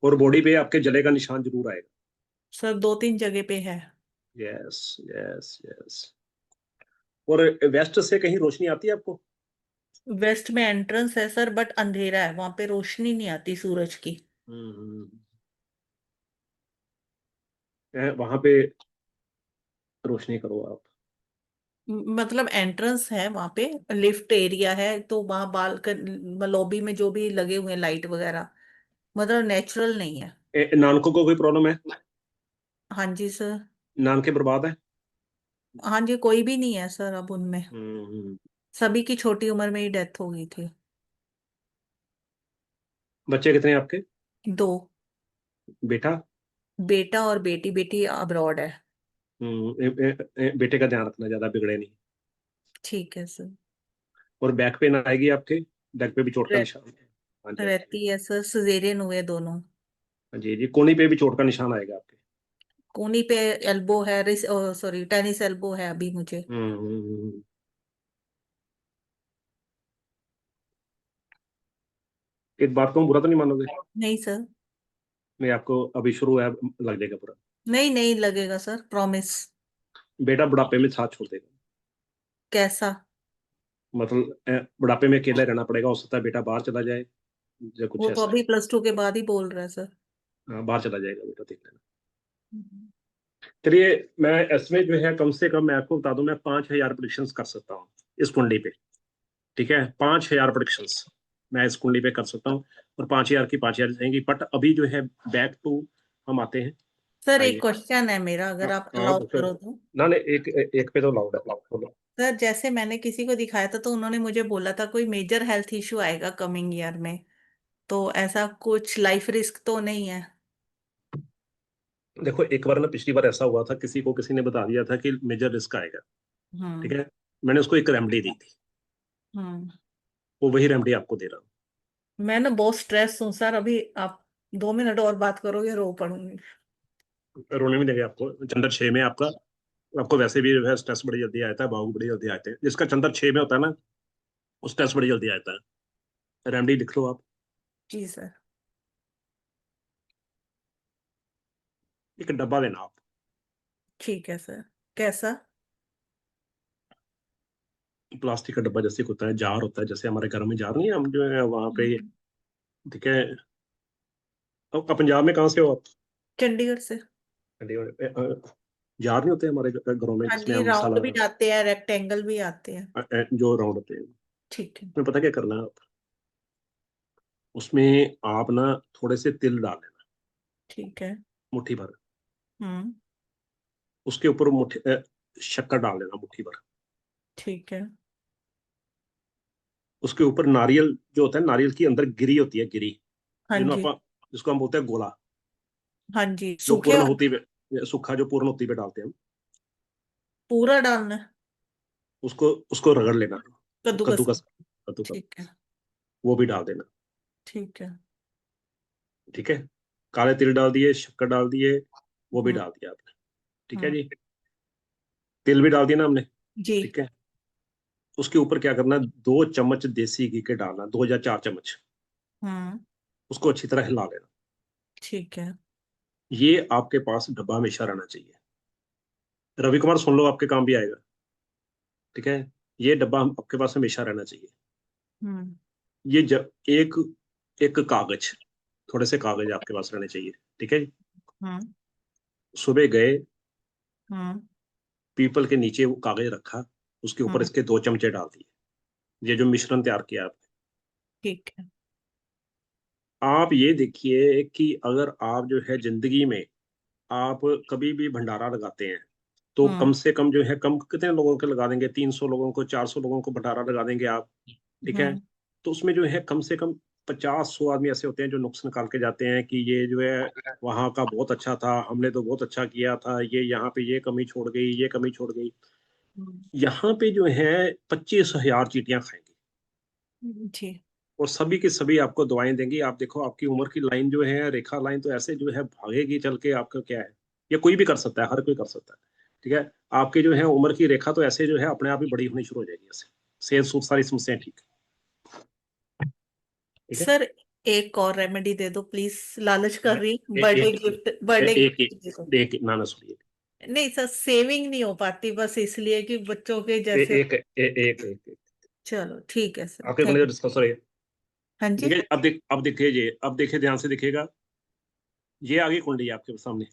और बॉडी पे आपके जले का निशान जरूर आएगा। सर, 2-3 जगह पे है। Yes yes yes. और वेस्ट से कहीं रोशनी आती है आपको? वेस्ट में एंट्रेंस है सर, बट अंधेरा है, वहां पे रोशनी नहीं आती सूरज की। वहां पे रोशनी करो आप। मतलब एंट्रेंस है वहां पे, लिफ्ट एरिया है, तो वहां लॉबी में जो भी लगे हुए हैं लाइट वगैरह, मतलब नेचुरल नहीं है। नानकों को कोई प्रॉब्लम है? हाँ जी सर। नान के बर्बाद है? हाँ जी, कोई भी नहीं है सर अब उनमें, हम्म। सभी की छोटी उम्र में ही डेथ हो गई थी। बच्चे कितने हैं आपके? 2। बेटा? बेटा और बेटी, बेटी अब्रॉड है। बेटे का ध्यान रखना, ज्यादा बिगड़े नहीं। ठीक है सर। और बैक पेन आएगी आपके? बैक पे भी चोट का रह, निशान है? हाँ जी हाँ जी रहती है सर, सिजेरियन हुए दोनों। हाँ जी जी, कोहनी पे भी चोट का निशान आएगा आपके। कोनी पे एल्बो है, सॉरी टेनिस एल्बो है अभी मुझे। हम्म। एक बात कहूँ, बुरा तो नहीं मानोगे? नहीं सर। नहीं, आपको अभी शुरू है, लग जाएगा बुरा। नहीं नहीं लगेगा सर, प्रॉमिस। बेटा बुढ़ापे में साथ छोड़ देगा। कैसा? मतलब बुढ़ापे में अकेला रहना पड़ेगा, हो सकता है बेटा बाहर चला जाए, या कुछ वो तो ऐसा है। अभी +2 के बाद ही बोल रहा है सर। हाँ, बाहर चला जाएगा बेटा, देख लेना। चलिए, मैं इसमें जो है कम से कम मैं आपको बता दूं, मैं 5,000 प्रिडिक्शन कर सकता हूँ इस कुंडली पे। ठीक है, 5,000 प्रिडिक्शन मैं इस कुंडली पे कर सकता हूँ। और 5,000 की 5,000 जाएंगी। बट अभी जो है बैक टू हम आते हैं। सर एक आइए। क्वेश्चन है मेरा, हाँ अगर आप हाँ, अलाउ पूछो। करो तो। ना नहीं, एक एक पे तो लाउड है, बोलो। सर जैसे मैंने किसी को दिखाया था, तो उन्होंने मुझे बोला था कोई मेजर हेल्थ इशू आएगा कमिंग ईयर में, तो ऐसा कुछ लाइफ रिस्क तो नहीं है? देखो, एक बार ना पिछली बार ऐसा हुआ था, किसी को किसी ने बता दिया था कि मेजर रिस्क आएगा। ठीक हम्म। है, मैंने उसको एक रेमेडी दी थी, हम्म। वो वही रेमेडी आपको दे रहा हूँ। मैं ना बहुत स्ट्रेस हूँ सर अभी, आप 2 मिनट और बात करोगे रो पड़ूंगी। रोने में देंगे आपको। चंद्र 6 में आपका, आपको वैसे भी जो है स्ट्रेस बड़ी जल्दी आता है, भाव बड़ी जल्दी आते हैं। जिसका चंद्र 6 में होता है ना, उस स्ट्रेस बड़ी जल्दी आता है। रेमेडी लिख लो आप। जी सर। एक डब्बा लेना आप। ठीक है सर। कैसा? प्लास्टिक का डब्बा, जैसे होता है जार, होता है जैसे हमारे घर में जार नहीं है, हम जो है वहां पे। हम्म। ठीक है। अब पंजाब में कहाँ से हो आप? चंडीगढ़ से। चंडीगढ़ जार नहीं होते हमारे घरों में, हाँ जिसमें जी, हम राउंड मसाला भी आते हैं, रेक्टेंगल भी आते हैं। जो राउंड होते हैं। ठीक है। उसमें पता क्या करना है आप, उसमें आप ना थोड़े से तिल डाल लेना, ठीक है। मुट्ठी भर। हम्म। उसके ऊपर मुट्ठी शक्कर डाल लेना, मुट्ठी भर। ठीक है। उसके ऊपर नारियल जो होता है, नारियल की अंदर गिरी होती है, गिरी, हाँ जी। जिसको हम बोलते हैं गोला, हाँ जी, जो सूखे पूर्ण वाला? होती पे, सूखा जो पूर्ण होती पे डालते हैं हम। पूरा डालना है? उसको उसको रगड़ लेना, कद्दूकस में? कद्दूकस, कद्दूकस, ठीक है। वो भी डाल देना। ठीक है। ठीक है, काले तिल डाल दिए, शक्कर डाल दिए, वो भी हम्म। डाल दिया आपने। ठीक है हम्म। जी, तिल भी डाल दिया ना हमने। जी। ठीक है, उसके ऊपर क्या करना, 2 चम्मच देसी घी के डालना, 2 या 4 चम्मच। हम्म। उसको अच्छी तरह हिला लेना। ठीक है। ये आपके पास डब्बा हमेशा रहना चाहिए। रवि कुमार सुन लो, आपके काम भी आएगा। ठीक है, ये डब्बा आपके पास हमेशा रहना चाहिए। हम्म। ये जब एक एक कागज, थोड़े से कागज आपके पास रहने चाहिए। ठीक है जी। हम्म। सुबह गए, हम्म। पीपल के नीचे वो कागज रखा, उसके ऊपर हम्म। इसके 2 चमचे डाल दिए, ये जो मिश्रण तैयार किया आपने। ठीक है। आप ये देखिए कि अगर आप जो है जिंदगी में आप कभी भी भंडारा लगाते हैं, तो हम्म। कम से कम जो है, कम कितने लोगों के लगा देंगे, 300 लोगों को, 400 लोगों को भंडारा लगा देंगे आप। ठीक है, हम्म। तो उसमें जो है कम से कम 50-100 आदमी ऐसे होते हैं जो नुक्स निकाल के जाते हैं कि ये जो है वहां का बहुत अच्छा था, हमने तो बहुत अच्छा किया था, ये यहाँ पे ये कमी छोड़ गई, ये कमी छोड़ गई। हम्म। यहाँ पे जो है 25,000 चीटियां खाएंगे। जी। और सभी की सभी आपको दुआएं देंगी। आप देखो आपकी उम्र की लाइन जो है, रेखा लाइन तो ऐसे जो है भागेगी चल के, आपका क्या है, ये कोई भी कर सकता है, हर कोई कर सकता है। ठीक है, आपकी जो है उम्र की रेखा तो ऐसे जो है अपने आप ही बड़ी होनी शुरू हो जाएगी ऐसे, सेहत सूट सारी समस्याएं ठीक। ठीक है, सर एक और रेमेडी दे दो प्लीज, लालच कर रही हूँ, एक बर्थडे एक गिफ्ट, एक बर्थडे एक गिफ्ट दे दो। एक ना ना सुनिए, नहीं सर, सेविंग नहीं हो पाती बस इसलिए कि बच्चों के एक जैसे। एक एक चलो ठीक है सर, आपके थैंक। को डिस्कस हो रही है। हाँ ठीक जी। है, अब देखिए ये, अब देखिए ध्यान से देखिएगा, ये आगे कुंडली है आपके सामने।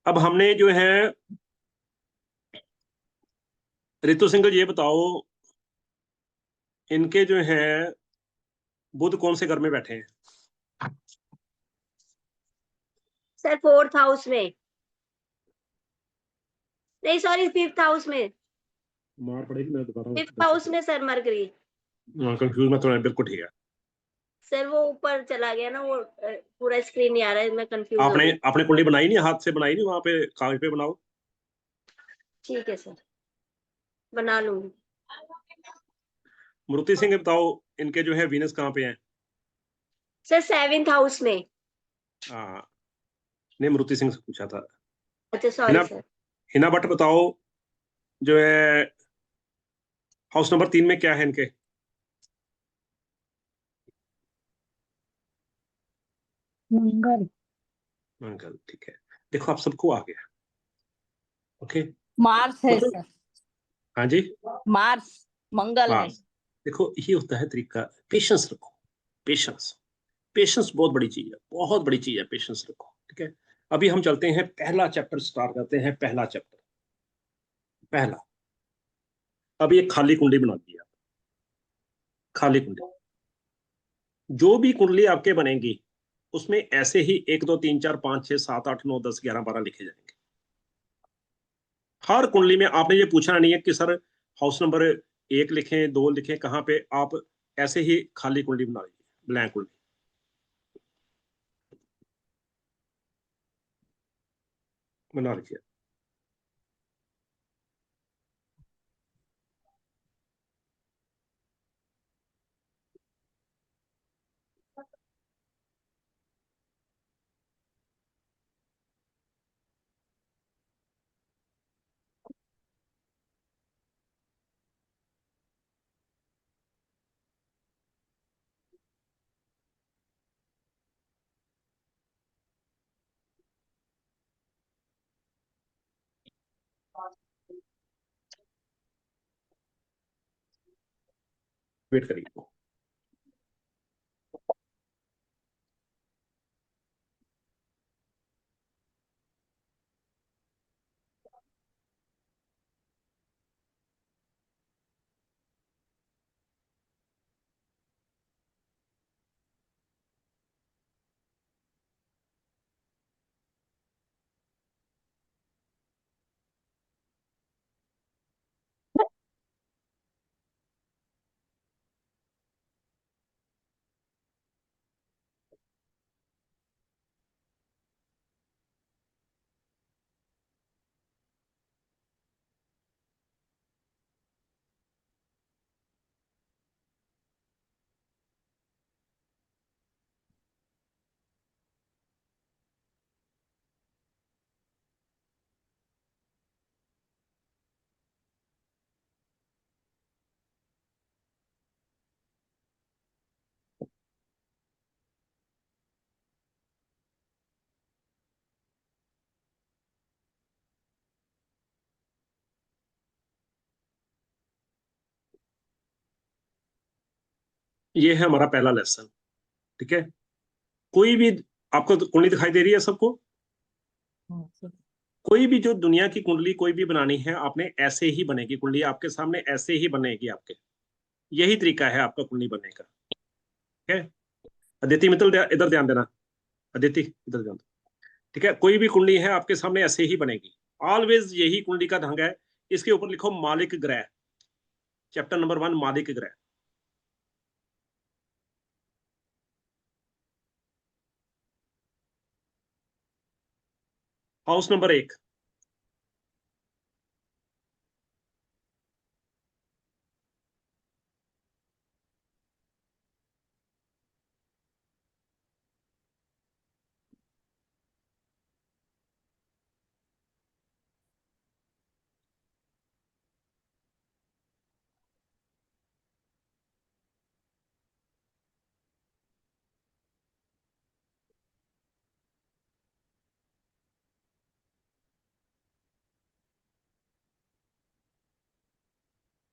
अब हमने जो है, रितु सिंह ये बताओ, इनके जो है बुध कौन से घर में बैठे हैं? सर 4th हाउस में, नहीं सॉरी 5th हाउस में, मार पड़ेगी, मैं दोबारा 5th हाउस में सर मरकरी। कंफ्यूज मत होना, बिल्कुल ठीक है। सर वो ऊपर चला गया ना, वो पूरा स्क्रीन नहीं आ रहा है, मैं कंफ्यूज हो आपने गई। आपने कुंडली बनाई नहीं, हाथ से बनाई नहीं, वहां पे कागज पे बनाओ। ठीक है सर, बना लूंगी। मृति सिंह बताओ, इनके जो है वीनस कहाँ पे है? सर 7th हाउस में। हाँ, ने मृति सिंह से पूछा था। अच्छा सॉरी हिना सर। हिना भट्ट बताओ, जो है हाउस नंबर 3 में क्या है इनके? मंगल। मंगल, ठीक है। देखो आप सबको आ गया। ओके, मार्स है मतलब, सर। हाँ जी, मार्स मंगल है। बस देखो ये होता है तरीका, पेशेंस रखो, पेशेंस, पेशेंस बहुत बड़ी चीज है, बहुत बड़ी चीज है, पेशेंस रखो। ठीक है, अभी हम चलते हैं, पहला चैप्टर स्टार्ट करते हैं, पहला चैप्टर, पहला। अभी एक खाली कुंडली बना दी आप, खाली कुंडली, जो भी कुंडली आपके बनेगी उसमें ऐसे ही 1 2 3 4 5 6 7 8 9 10 11 12 लिखे जाएंगे। हर कुंडली में आपने ये पूछना नहीं है कि सर हाउस नंबर 1 लिखें, 2 लिखें, कहाँ पे, आप ऐसे ही खाली कुंडली बना लीजिए, ब्लैंक कुंडली बना लीजिए। वेट करिए। ये है हमारा पहला लेसन। ठीक है, कोई भी, आपको कुंडली दिखाई दे रही है सबको? हाँ, सर। कोई भी जो दुनिया की कुंडली कोई भी बनानी है आपने, ऐसे ही बनेगी कुंडली आपके सामने, ऐसे ही बनेगी आपके, यही तरीका है आपका कुंडली बनने का। ठीक है, अदिति मित्तल इधर ध्यान देना, अदिति इधर ध्यान दो। ठीक है, कोई भी कुंडली है आपके सामने ऐसे ही बनेगी, ऑलवेज यही कुंडली का ढंग है। इसके ऊपर लिखो मालिक ग्रह, चैप्टर नंबर 1 मालिक ग्रह। हाउस नंबर 1,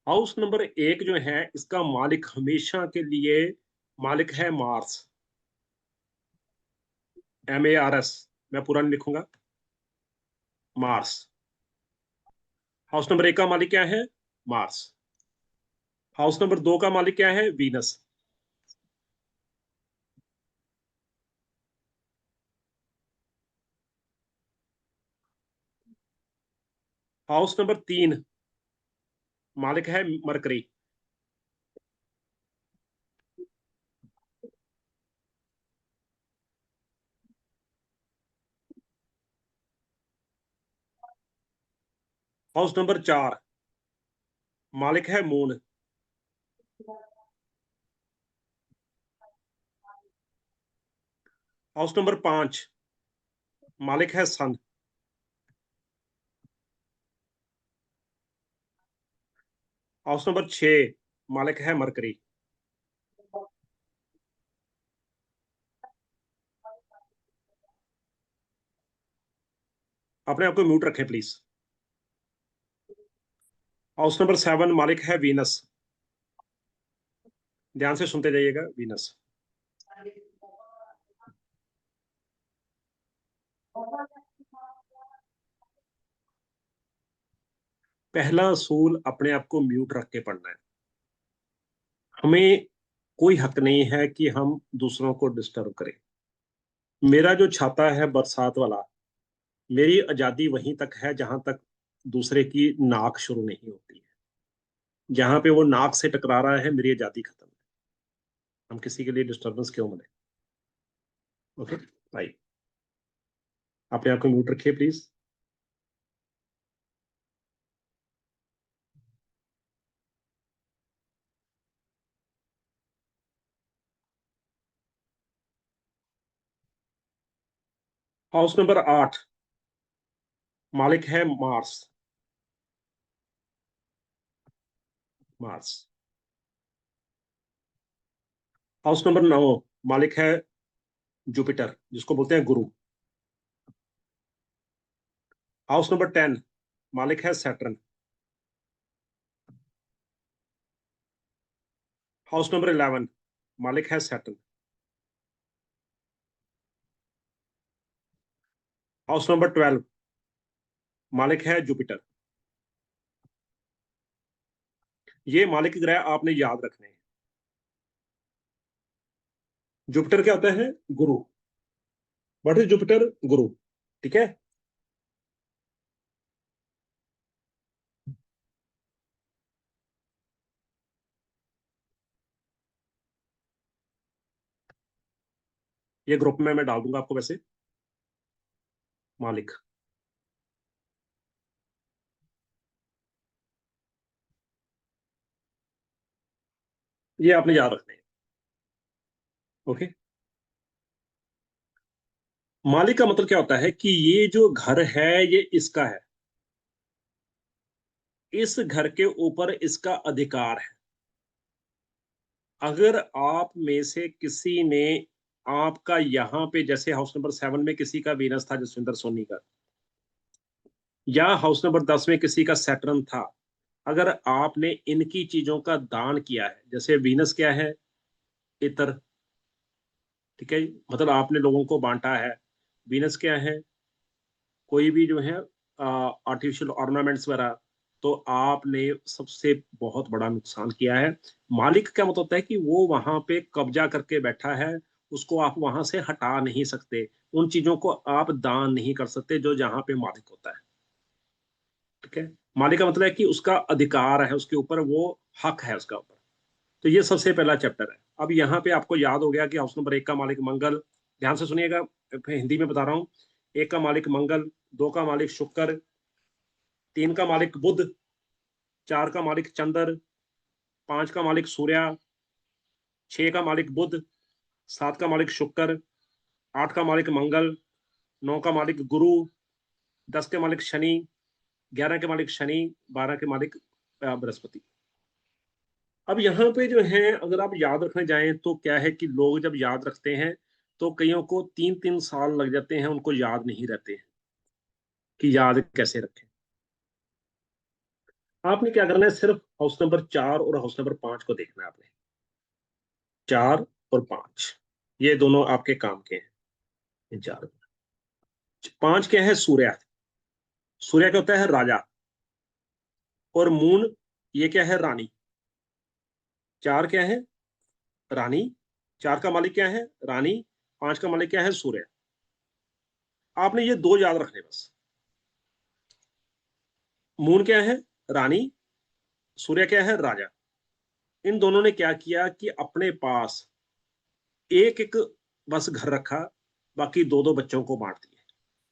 हाउस नंबर 1 जो है इसका मालिक हमेशा के लिए मालिक है मार्स, MARS, मैं पूरा नहीं लिखूंगा, मार्स। हाउस नंबर 1 का मालिक क्या है? मार्स। हाउस नंबर 2 का मालिक क्या है? वीनस। हाउस नंबर 3 मालिक है मरकरी। हाउस नंबर 4 मालिक है मून। हाउस नंबर 5 मालिक है सन। हाउस नंबर 6 मालिक है मरकरी। अपने आप को म्यूट रखें प्लीज। हाउस नंबर 7 मालिक है वीनस। ध्यान से सुनते जाइएगा, वीनस। पहला असूल अपने आप को म्यूट रख के पढ़ना है। हमें कोई हक नहीं है कि हम दूसरों को डिस्टर्ब करें। मेरा जो छाता है बरसात वाला, मेरी आजादी वहीं तक है जहां तक दूसरे की नाक शुरू नहीं होती है। जहां पे वो नाक से टकरा रहा है मेरी आजादी खत्म है। हम किसी के लिए डिस्टर्बेंस क्यों बने? ओके भाई, अपने आप को म्यूट रखिए प्लीज। हाउस नंबर 8 मालिक है मार्स। मार्स। हाउस नंबर 9 मालिक है जुपिटर, जिसको बोलते हैं गुरु। हाउस नंबर 10 मालिक है सैटर्न। हाउस नंबर 11 मालिक है सैटर्न। हाउस नंबर 12 मालिक है जुपिटर। ये मालिक ग्रह आपने याद रखने हैं। जुपिटर क्या होता है? गुरु। What is Jupiter? गुरु। ठीक है। ये ग्रुप में मैं डाल दूंगा आपको वैसे, मालिक। ये आपने याद रखने हैं। ओके। मालिक का मतलब क्या होता है कि ये जो घर है ये इसका है, इस घर के ऊपर इसका अधिकार है। अगर आप में से किसी ने, आपका यहाँ पे जैसे हाउस नंबर 7 में किसी का वीनस था, जसविंदर सोनी का, या हाउस नंबर 10 में किसी का सैटर्न था, अगर आपने इनकी चीजों का दान किया है, जैसे वीनस क्या है? इतर। ठीक है, मतलब आपने लोगों को बांटा है। वीनस क्या है? कोई भी जो है आर्टिफिशियल ऑर्नामेंट्स वगैरह, तो आपने सबसे बहुत बड़ा नुकसान किया है। मालिक का मतलब होता है कि वो वहां पे कब्जा करके बैठा है, उसको आप वहां से हटा नहीं सकते, उन चीजों को आप दान नहीं कर सकते जो जहां पे मालिक होता है। ठीक है। मालिक का मतलब है कि उसका अधिकार है उसके ऊपर, वो हक है उसका ऊपर। तो ये सबसे पहला चैप्टर है। अब यहाँ पे आपको याद हो गया कि हाउस नंबर 1 का मालिक मंगल। ध्यान से सुनिएगा, हिंदी में बता रहा हूँ। 1 का मालिक मंगल, 2 का मालिक शुक्र, 3 का मालिक बुध, 4 का मालिक चंद्र, 5 का मालिक सूर्य, 6 का मालिक बुध, 7 का मालिक शुक्र, 8 का मालिक मंगल, 9 का मालिक गुरु, 10 के मालिक शनि, 11 के मालिक शनि, 12 के मालिक बृहस्पति। अब यहाँ पे जो है अगर आप याद रखने जाएं तो क्या है कि लोग जब याद रखते हैं तो कईयों को 3-3 साल लग जाते हैं, उनको याद नहीं रहते हैं कि याद कैसे रखें। आपने क्या करना है, सिर्फ हाउस नंबर 4 और हाउस नंबर 5 को देखना है आपने। 4 और 5 ये दोनों आपके काम के हैं। ये 4 5 क्या है, सूर्य। सूर्य क्या होता है, राजा। और मून ये क्या है, रानी। 4 क्या है, रानी। 4 का मालिक क्या है, रानी। 5 का मालिक क्या है, सूर्य। आपने ये दो याद रखने बस। मून क्या है, रानी। सूर्य क्या है, राजा। इन दोनों ने क्या किया कि अपने पास एक एक बस घर रखा, बाकी दो दो बच्चों को बांट दिए।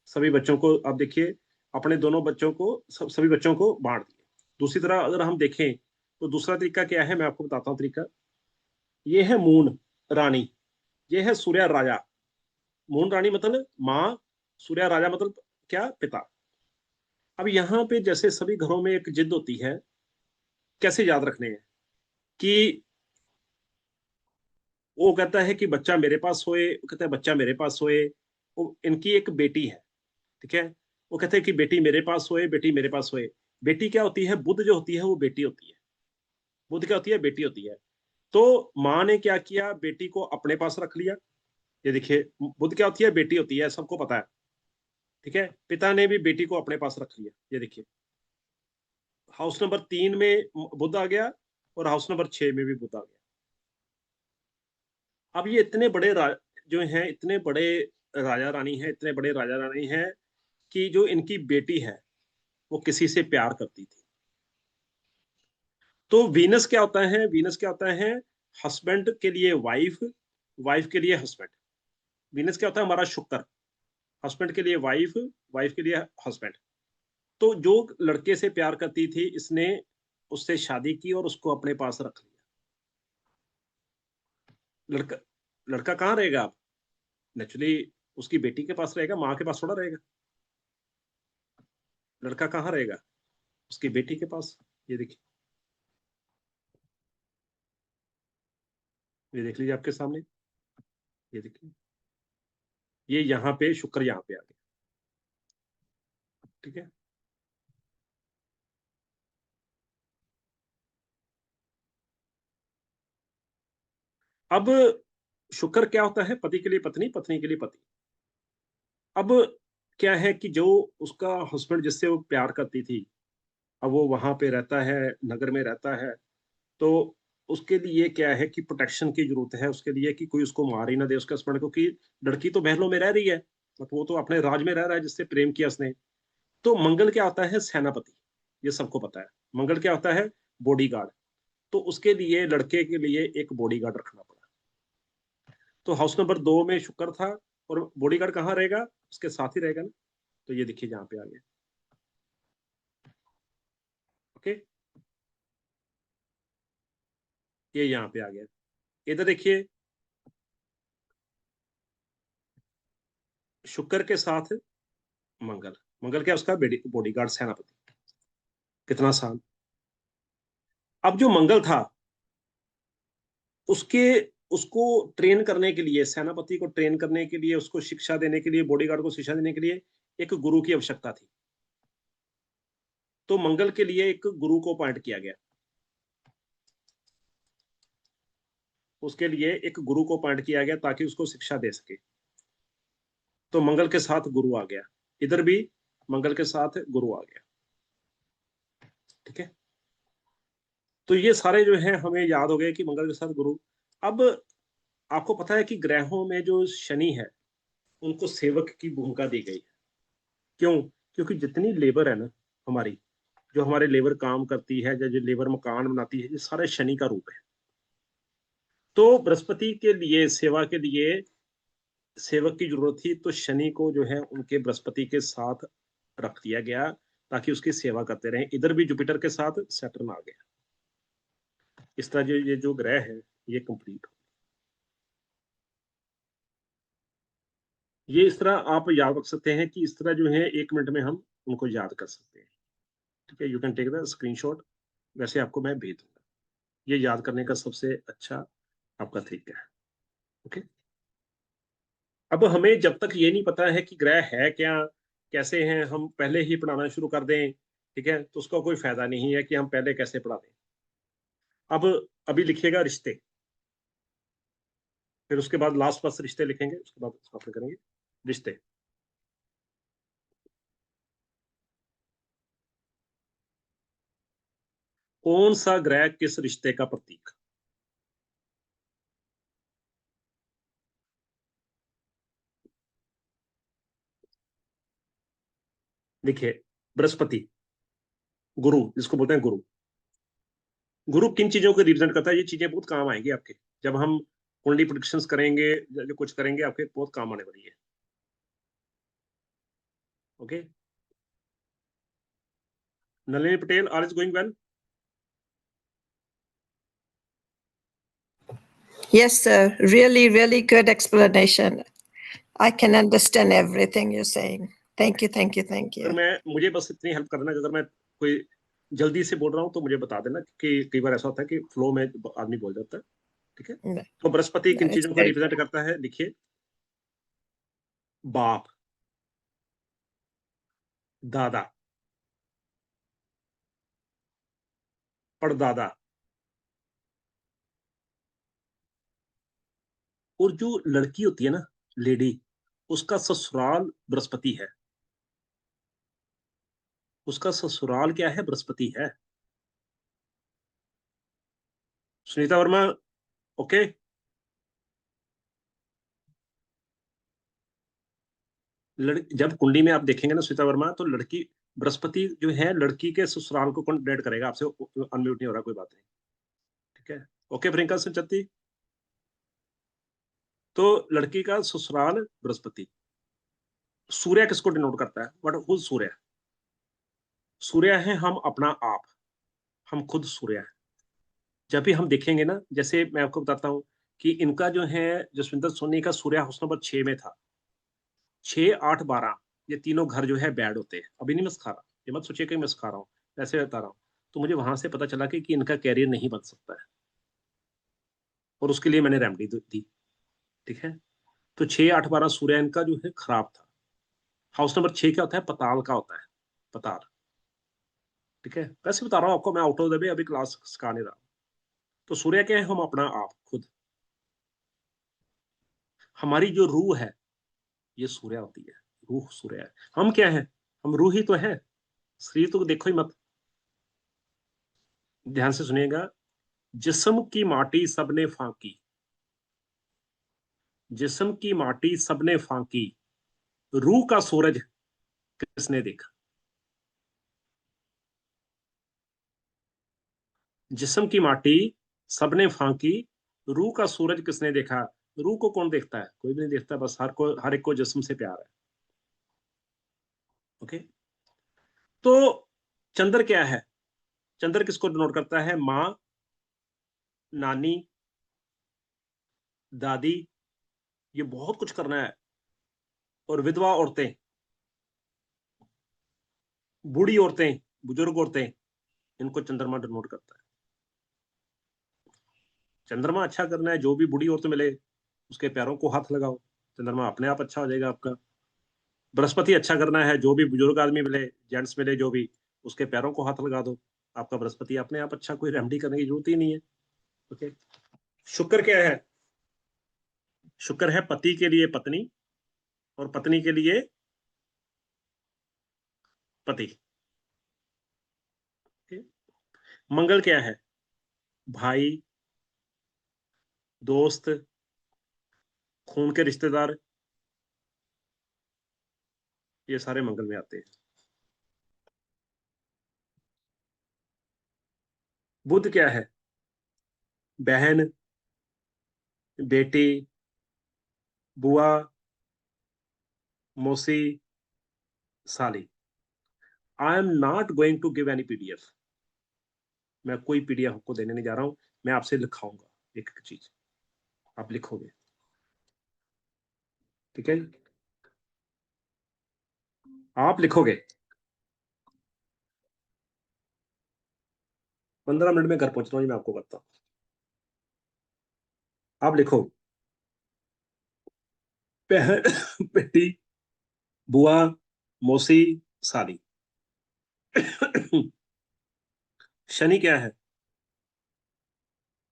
सभी बच्चों को, अब देखिए, अपने दोनों बच्चों को, सभी बच्चों को बांट दिए। दूसरी तरह अगर हम देखें तो दूसरा तरीका क्या है, मैं आपको बताता हूँ तरीका। ये है मून, रानी। ये है सूर्य, राजा। मून रानी मतलब माँ, सूर्य राजा मतलब क्या, पिता। अब यहाँ पे जैसे सभी घरों में एक जिद होती है, कैसे याद रखने हैं, कि वो कहता है कि बच्चा मेरे पास सोए, वो कहता है बच्चा मेरे पास सोए। वो इनकी एक बेटी है, ठीक है। वो कहते हैं कि बेटी मेरे पास सोए, बेटी मेरे पास सोए। बेटी क्या होती है, बुद्ध जो होती है वो बेटी होती है। बुद्ध क्या होती है, बेटी होती है। तो माँ ने क्या किया, बेटी को अपने पास रख लिया। ये देखिए, बुद्ध क्या होती है, बेटी होती है, सबको पता है, ठीक है। पिता ने भी बेटी को अपने पास रख लिया। ये देखिए, हाउस नंबर 3 में बुद्ध आ गया और हाउस नंबर 6 में भी बुद्ध आ गया। अब ये इतने बड़े जो हैं, इतने बड़े राजा रानी हैं, इतने बड़े राजा रानी हैं कि जो इनकी बेटी है वो किसी से प्यार करती थी। तो वीनस क्या होता है, वीनस क्या होता है, हस्बैंड के लिए वाइफ, वाइफ के लिए हस्बैंड। वीनस क्या होता है, हमारा शुक्र। हस्बैंड के लिए वाइफ, वाइफ के लिए हस्बैंड। तो जो लड़के से प्यार करती थी, इसने उससे शादी की और उसको अपने पास रख लिया। लड़का, लड़का कहाँ रहेगा आप, नेचुरली उसकी बेटी के पास रहेगा, माँ के पास थोड़ा रहेगा। लड़का कहाँ रहेगा, उसकी बेटी के पास। ये देखिए, ये देख लीजिए आपके सामने। ये देखिए, ये यहाँ पे शुक्र यहाँ पे आ गया, ठीक है। अब शुक्र क्या होता है, पति के लिए पत्नी, पत्नी के लिए पति। अब क्या है कि जो उसका हस्बैंड जिससे वो प्यार करती थी, अब वो वहां पे रहता है, नगर में रहता है। तो उसके लिए क्या है कि प्रोटेक्शन की जरूरत है उसके लिए, कि कोई उसको मार ही ना दे उसके हस्बैंड को, कि लड़की तो महलों में रह रही है, बट वो तो अपने राज में रह रहा है जिससे प्रेम किया उसने। तो मंगल क्या होता है, सेनापति। ये सबको पता है। मंगल क्या होता है, बॉडीगार्ड। तो उसके लिए, लड़के के लिए एक बॉडीगार्ड रखना पड़ा। तो हाउस नंबर 2 में शुक्र था, और बॉडीगार्ड कहाँ रहेगा, उसके साथ ही रहेगा ना। तो ये देखिए जहाँ पे आ गया, ओके, ये यहाँ पे आ गया। इधर देखिए, शुक्र के साथ मंगल। मंगल क्या, उसका बॉडीगार्ड, सेनापति। कितना आसान। अब जो मंगल था, उसके उसको ट्रेन करने के लिए, सेनापति को ट्रेन करने के लिए, उसको शिक्षा देने के लिए, बॉडीगार्ड को शिक्षा देने के लिए एक गुरु की आवश्यकता थी। तो मंगल के लिए एक गुरु को अपॉइंट किया गया। उसके लिए एक गुरु को अपॉइंट किया गया ताकि उसको शिक्षा दे सके। तो मंगल के साथ गुरु आ गया। इधर भी मंगल के साथ गुरु आ गया, ठीक है। तो ये सारे जो है हमें याद हो गए कि मंगल के साथ गुरु। अब आपको पता है कि ग्रहों में जो शनि है, उनको सेवक की भूमिका दी गई है। क्यों, क्योंकि जितनी लेबर है ना हमारी, जो हमारे लेबर काम करती है, जो लेबर मकान बनाती है, ये सारे शनि का रूप है। तो बृहस्पति के लिए, सेवा के लिए सेवक की जरूरत थी, तो शनि को जो है उनके बृहस्पति के साथ रख दिया गया ताकि उसकी सेवा करते रहें। इधर भी जुपिटर के साथ सैटर्न आ गया। इस तरह ये जो ग्रह है ये कंप्लीट हो। ये इस तरह आप याद रख सकते हैं कि इस तरह जो है 1 मिनट में हम उनको याद कर सकते हैं, ठीक है। You can take the screenshot, वैसे आपको मैं भेज दूंगा। ये याद करने का सबसे अच्छा आपका तरीका है, ओके। अब हमें जब तक ये नहीं पता है कि ग्रह है क्या, कैसे हैं, हम पहले ही पढ़ाना शुरू कर दें ठीक है, तो उसका कोई फायदा नहीं है कि हम पहले कैसे पढ़ा दें। अब अभी लिखिएगा रिश्ते, फिर उसके बाद लास्ट बस रिश्ते लिखेंगे, उसके बाद समाप्त करेंगे। रिश्ते, कौन सा ग्रह किस रिश्ते का प्रतीक? देखिए, बृहस्पति, गुरु जिसको बोलते हैं, गुरु। गुरु किन चीजों को रिप्रेजेंट करता है? ये चीजें बहुत काम आएंगी आपके, जब हम कुंडली प्रोडिक्शंस करेंगे, जो कुछ करेंगे आपके बहुत काम आने वाली है। Okay, Nalini Patel, are is going well? Yes, sir. Really, really good explanation. I can understand everything you're saying. Thank you, thank you, thank अगर you. मैं, मुझे बस इतनी हेल्प करना कि अगर मैं कोई जल्दी से बोल रहा हूँ तो मुझे बता देना, कि कई बार ऐसा होता है कि फ्लो में आदमी बोल जाता है। ठीक है, No, तो बृहस्पति no, किन it's चीजों को very रिप्रेजेंट करता है? लिखिए, बाप, दादा, परदादा, और जो लड़की होती है ना, लेडी, उसका ससुराल बृहस्पति है। उसका ससुराल क्या है? बृहस्पति है। सुनीता वर्मा, ओके। जब कुंडली में आप देखेंगे ना सुनीता वर्मा, तो लड़की, बृहस्पति जो है लड़की के ससुराल को कॉन्टेक्ट करेगा। आपसे अनम्यूट नहीं हो रहा, कोई बात नहीं, ठीक है। ओके प्रियंका संचती, तो लड़की का ससुराल बृहस्पति। सूर्य किसको डिनोट करता है? व्हाट हुज सूर्य? सूर्य है हम अपना आप, हम खुद सूर्य है। जब भी हम देखेंगे ना, जैसे मैं आपको बताता हूँ कि इनका जो है, जसविंदर सोनी का सूर्य हाउस नंबर 6 में था। 6, 8, 12, ये तीनों घर जो है बैड होते हैं। अभी नहीं मैं सिखा रहा, ये मत सोचिए कि मैं सिखा रहा हूँ, ऐसे बता रहा हूँ। तो मुझे वहां से पता चला कि इनका कैरियर नहीं बन सकता है, और उसके लिए मैंने रेमेडी दी। ठीक है, तो 6, 8, 12 सूर्य इनका जो है खराब था। हाउस नंबर 6 क्या होता है? पताल का होता है, पताल। ठीक है, वैसे बता रहा हूँ आपको मैं, आउट ऑफ द वे, अभी क्लास सिखा नहीं रहा। तो सूर्य क्या है? हम अपना आप खुद। हमारी जो रूह है, ये सूर्य होती है, रूह सूर्य है। हम क्या है? हम रूह ही तो है, शरीर तो देखो ही मत। ध्यान से सुनिएगा, जिस्म की माटी सबने फांकी, जिस्म की माटी सबने फांकी, रूह का सूरज किसने देखा? जिस्म की माटी सबने फांकी, रूह का सूरज किसने देखा? रूह को कौन देखता है? कोई भी नहीं देखता, बस हर एक को जिस्म से प्यार है। ओके, तो चंद्र क्या है? चंद्र किसको डिनोट करता है? माँ, नानी, दादी, ये बहुत कुछ करना है। और विधवा औरतें, बूढ़ी औरतें, बुजुर्ग औरतें, इनको चंद्रमा डिनोट करता है। चंद्रमा अच्छा करना है, जो भी बूढ़ी औरत मिले उसके पैरों को हाथ लगाओ, चंद्रमा अपने आप अच्छा हो जाएगा आपका। बृहस्पति अच्छा करना है, जो भी बुजुर्ग आदमी मिले, जेंट्स मिले, जो भी, उसके पैरों को हाथ लगा दो, आपका बृहस्पति अपने आप अच्छा, कोई रेमेडी करने की जरूरत ही नहीं है। ओके, शुक्र क्या है? शुक्र है पति के लिए पत्नी, और पत्नी के लिए पति। मंगल क्या है? भाई, दोस्त, खून के रिश्तेदार, ये सारे मंगल में आते हैं। बुध क्या है? बहन, बेटी, बुआ, मौसी, साली। I am not going to give any PDF, मैं कोई पीडीएफ आपको देने नहीं जा रहा हूं, मैं आपसे लिखाऊंगा एक एक चीज, आप लिखोगे। ठीक है, आप लिखोगे। 15 मिनट में घर पहुंच रहा हूँ, मैं आपको बताता हूँ। आप लिखो, बहन, बेटी, बुआ, मौसी, साली। शनि क्या है?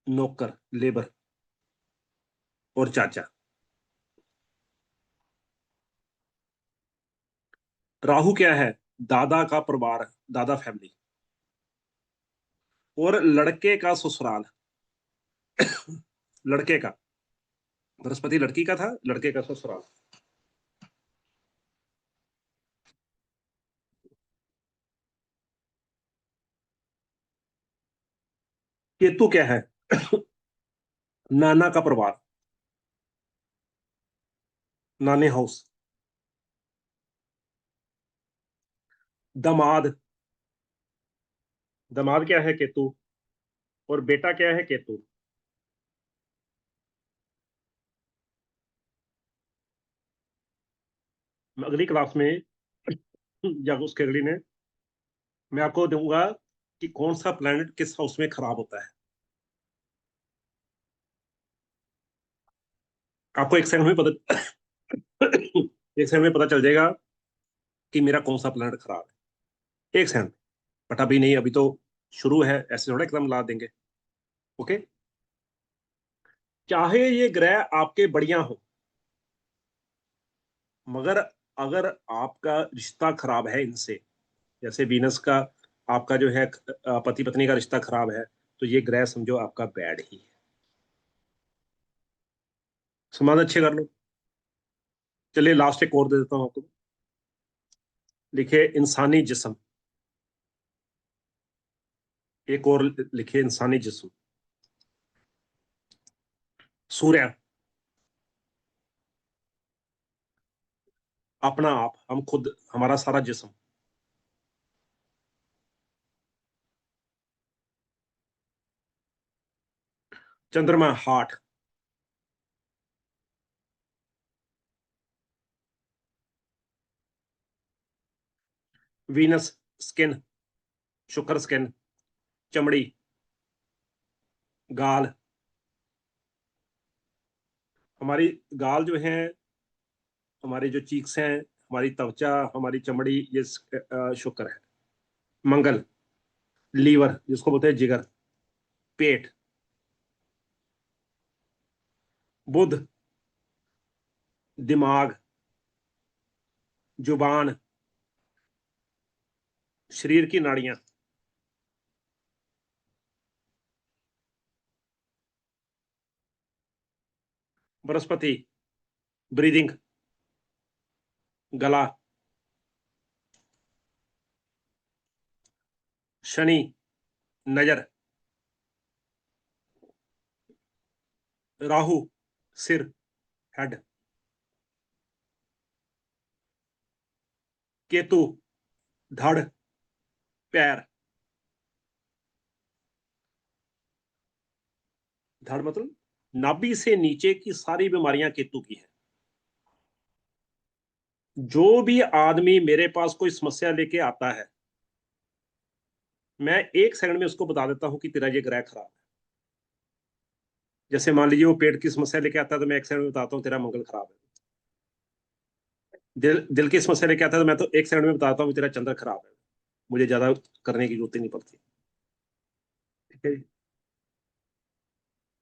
नौकर, लेबर और चाचा। राहु क्या है? दादा का परिवार, दादा फैमिली और लड़के का ससुराल। लड़के का, बृहस्पति लड़की का था, लड़के का ससुराल। केतु क्या है? नाना का परिवार, नाने हाउस। दामाद, दामाद क्या है? केतु। और बेटा क्या है? केतु। अगली क्लास में या उसके अगली में मैं आपको दूंगा कि कौन सा प्लैनेट किस हाउस में खराब होता है। आपको एक सेकंड में पता एक सेकंड में पता चल जाएगा कि मेरा कौन सा प्लैनेट खराब है। एक सेकंड। बट अभी नहीं, अभी तो शुरू है, ऐसे थोड़ा एकदम ला देंगे। ओके। चाहे ये ग्रह आपके बढ़िया हो, मगर अगर आपका रिश्ता खराब है इनसे, जैसे वीनस का आपका जो है पति पत्नी का रिश्ता खराब है, तो ये ग्रह समझो आपका बैड ही है। समाज अच्छे कर लो। चलिए लास्ट एक और दे देता हूं आपको। लिखे इंसानी जिस्म। एक और लिखे इंसानी जिस्म। सूर्य, अपना आप, हम खुद, हमारा सारा जिस्म। चंद्रमा, हार्ट। Venus, skin. शुक्र, स्किन, चमड़ी, गाल। हमारी गाल जो है, हमारी जो चीक्स हैं, हमारी त्वचा, हमारी चमड़ी, ये शुक्र है। मंगल, लीवर जिसको बोलते हैं जिगर, पेट। बुध, दिमाग, जुबान, शरीर की नाड़ियां। बृहस्पति, ब्रीदिंग, गला। शनि, नजर। राहु, सिर, हेड। केतु, धड़, पैर। धड़ मतलब नाभि से नीचे की सारी बीमारियां केतु की है। जो भी आदमी मेरे पास कोई समस्या लेके आता है, मैं एक सेकंड में उसको बता देता हूं कि तेरा ये ग्रह खराब है। जैसे मान लीजिए वो पेट की समस्या लेके आता है, तो मैं एक सेकंड में बताता हूँ तेरा मंगल खराब है। दिल की समस्या लेके आता है, तो मैं तो एक सेकंड में बताता हूँ तेरा चंद्र खराब है। मुझे ज्यादा करने की जरूरत ही नहीं पड़ती। ठीक है।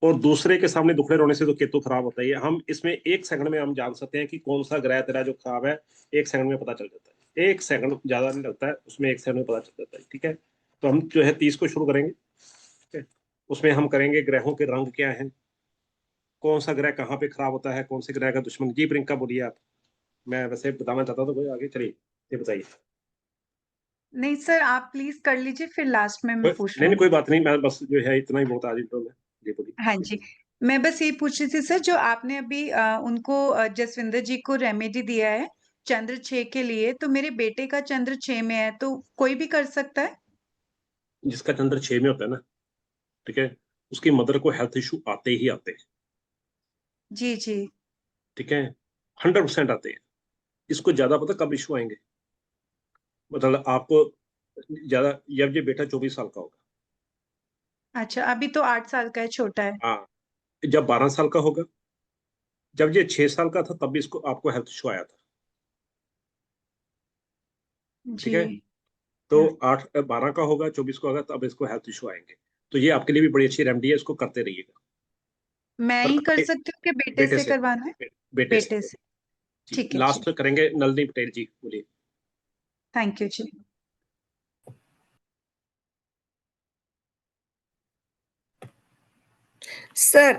और दूसरे के सामने दुखड़े रोने से तो केतु खराब होता है। हम इसमें एक सेकंड में हम जान सकते हैं कि कौन सा ग्रह तेरा जो खराब है, एक सेकंड में पता चल जाता है। एक सेकंड ज्यादा नहीं लगता है, उसमें एक सेकंड में पता चल जाता है। ठीक है। तो हम जो है 30 को शुरू करेंगे। ठीक है। उसमें हम करेंगे ग्रहों के रंग क्या है, कौन सा ग्रह कहाँ पे खराब होता है, कौन से ग्रह का दुश्मन। जी प्रियंका बोलिए आप। मैं वैसे बताना चाहता था, कोई आगे चलिए ये बताइए। नहीं सर, आप प्लीज कर लीजिए, फिर लास्ट में मैं पूछ नहीं नहीं, कोई लूंगी। बात नहीं, मैं बस जो है इतना ही बहुत आज इंट्रो में। जी बोलिए। हाँ जी, मैं बस ये पूछ रही थी सर, जो आपने अभी उनको जसविंदर जी को रेमेडी दिया है चंद्र 6 के लिए, तो मेरे बेटे का चंद्र 6 में है, तो कोई भी कर सकता है? जिसका चंद्र 6 में होता है ना, ठीक है, उसकी मदर को हेल्थ इशू आते ही आते हैं। जी जी। ठीक है। 100% आते हैं। इसको ज्यादा पता कब इशू आएंगे, मतलब आपको ज्यादा, जब ये बेटा 24 साल का होगा। अच्छा, अभी तो 8 साल का है, छोटा है। हाँ। जब 12 साल का होगा, जब ये 6 साल का था तब भी इसको आपको हेल्थ इशू आया था। ठीक जी। है। तो 8-12 का होगा, 24 को होगा, तब इसको हेल्थ इशू आएंगे। तो ये आपके लिए भी बड़ी अच्छी रेमेडी है, इसको करते रहिएगा। मैं पर ही कर सकती हूँ कि बेटे बेटे से से करवाना है? बेटे बेटे से से। जी। ठीक है लास्ट जी, करेंगे नलिनी पटेल जी, बोलिए। थैंक यू जी। सर,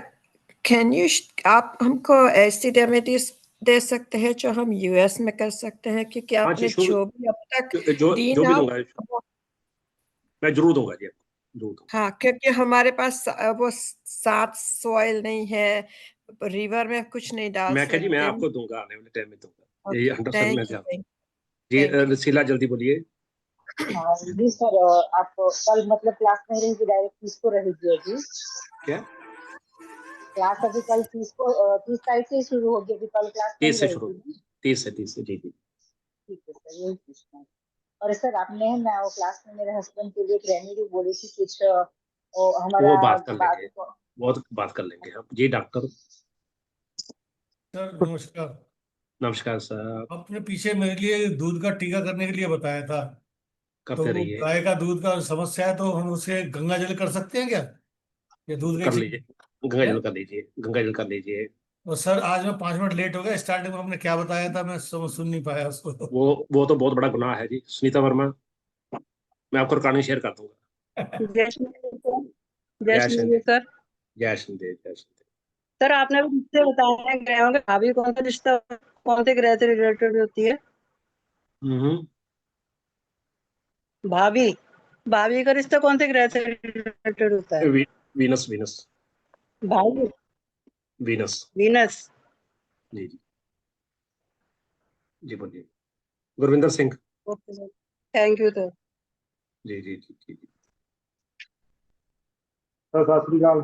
कैन यू आप हमको ऐसी रेमेडीज दे सकते हैं जो हम यूएस में कर सकते हैं, क्योंकि हाँ जी, आपने शुरू जो भी अब तक जो दी जो भी ना, दूंगा मैं जरूर दूंगा जी आपको, जरूर दूंगा। हाँ, क्योंकि हमारे पास वो साफ सॉइल नहीं है, रिवर में कुछ नहीं डाल मैं क्या जी, मैं सकते। आपको दूंगा, आने वाले टाइम में दूंगा, ये ओके, 100% मैं थैंक यू, ध्यान। Thank ji you. रसीला जल्दी बोलिए। जी सर, आप कल मतलब क्लास में रहेंगे, डायरेक्ट 30 को रहेगी अभी क्या? क्लास। अभी कल 30 तारीख से शुरू होगी, अभी कल क्लास नहीं 30 से शुरू, रहेगी। 30 से जी जी। ठीक है सर, यही पूछना है। और सर आपने मैं वो क्लास में मेरे हस्बैंड के लिए एक रेमेडी बोली थी कुछ, वो हमारा वो बात कर लेंगे, बाजू को। बहुत बात कर लेंगे हम जी। डॉक्टर सर नमस्कार। नमस्कार सर। आपने पीछे मेरे लिए दूध का टीका करने के लिए बताया था, तो करते वो रहिए, गाय का दूध का समस्या है, तो हम उसे गंगा जल कर सकते हैं क्या, या दूध का ही कर लीजिए, चाहिए? गंगा हैं? जल कर लीजिए, गंगा जल कर लीजिए। तो सर आज मैं 5 मिनट लेट हो गया, स्टार्टिंग में आपने क्या बताया था, मैं सुन नहीं पाया उसको। वो तो बहुत बड़ा गुनाह है जी। सुनीता वर्मा, मैं आपको रिकॉर्डिंग शेयर कर दूंगा। जय श्री देव सर। जय जय श्री देव शिंदे, सर। जय शिंदे, जय शिंदे। सर आपने अभी रिश्ते बताया गए होंगे, भाभी कौन सा रिश्ता कौन से ग्रह से रिलेटेड होती है? हम्म। भाभी भाभी का रिश्ता कौन से ग्रह से रिलेटेड होता है? वीनस, वीनस, भाई वीनस। वीनस। जी जी जी, बोलिए। Gurvinder Singh. Okay sir, thank you sir. जी जी जी जी जी। सर सत श्री अकाल।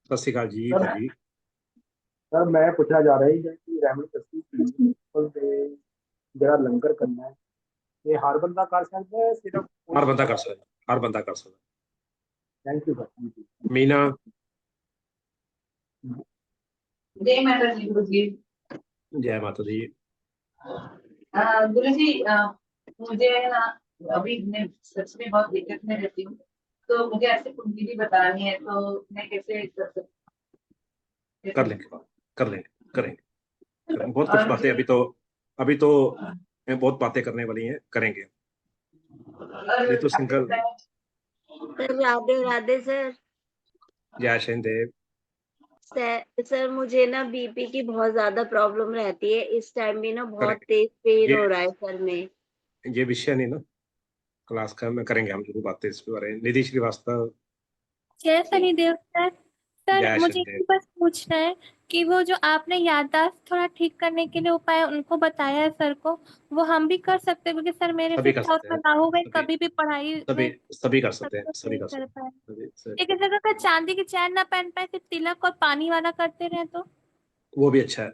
सत श्री अकाल जी, सर बोलिए। सर मैं पूछना जा रहा ही कि रेमेडी दसी ਸੀ ਤੇ ਜਿਹੜਾ ਲੰਗਰ ਕਰਨਾ ਹੈ ਇਹ ਹਰ ਬੰਦਾ ਕਰ ਸਕਦਾ ਹੈ ਸਿਰਫ हर बंदा कर सकता है, हर बंदा कर सकता thank you sir, thank you. है। मीना। जय माता दी गुरु जी। जय माता दी। गुरु जी, मुझे है ना, अभी मैं सच में बहुत दिक्कत में रहती हूँ, तो मुझे ऐसे कुंडली बतानी है, तो मैं कैसे कर सकती कर हूँ? लेंगे, कर लेंगे, करेंगे बहुत कुछ और बातें। अभी तो बहुत बातें करने वाली हैं, करेंगे। अभी तो आपने सिंगल। बताया सर राधे राधे सर। जय शिंदेव। सर मुझे ना बीपी की बहुत ज्यादा प्रॉब्लम रहती है, इस टाइम भी ना बहुत करेंगे, तेज पेन ये हो रहा है सर में। ये विषय नहीं ना क्लास का, में करेंगे हम जरूर बातें इस बारे में। निधि श्रीवास्तव। जय शनिदेव सर। सर जय मुझे शिंदेव। ये बस पूछना है कि वो जो आपने याददाश्त थोड़ा ठीक करने के लिए उपाय उनको बताया है सर को, वो हम भी कर सकते हैं? क्योंकि सर मेरे सभी से कर क्या सकते होता हैं, है, राहु में सभी कभी भी पढ़ाई सभी में सभी कर सकते हैं, सक्सेस सभी नहीं कर कर सकते पाए। हैं, सभी। एक जगह का चांदी की चैन ना पहन पाए, सिर्फ तिलक और पानी वाला करते रहे तो। वो भी अच्छा है।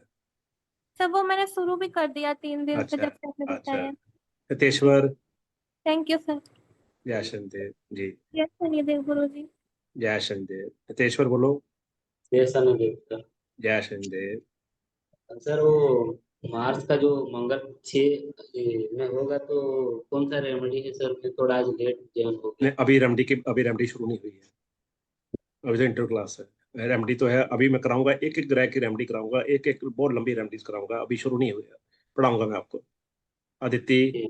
सर वो मैंने शुरू भी कर दिया 3 दिन से अच्छा जब से आपने अच्छा। बताया। हितेश्वर। Thank you sir. जय शिंदेव जी। जय शनिदेव गुरु जी। जय शिंदेव। हितेश्वर बोलो। जय शनिदेव सर। जय शिंदेव। सर वो मार्च का जो मंगल 6 में होगा, तो कौन सा रेमेडी है सर? मैं थोड़ा आज लेट ज्वाइन हो गया। नहीं, अभी रेमडी शुरू नहीं हुई है, अभी तो इंटर क्लास है। रेमडी तो है, अभी मैं कराऊंगा, एक एक ग्रह की रेमडी कराऊंगा, एक एक बहुत लंबी रेमडीज कराऊंगा, अभी शुरू नहीं हुई है। पढ़ाऊंगा मैं आपको। अदिति।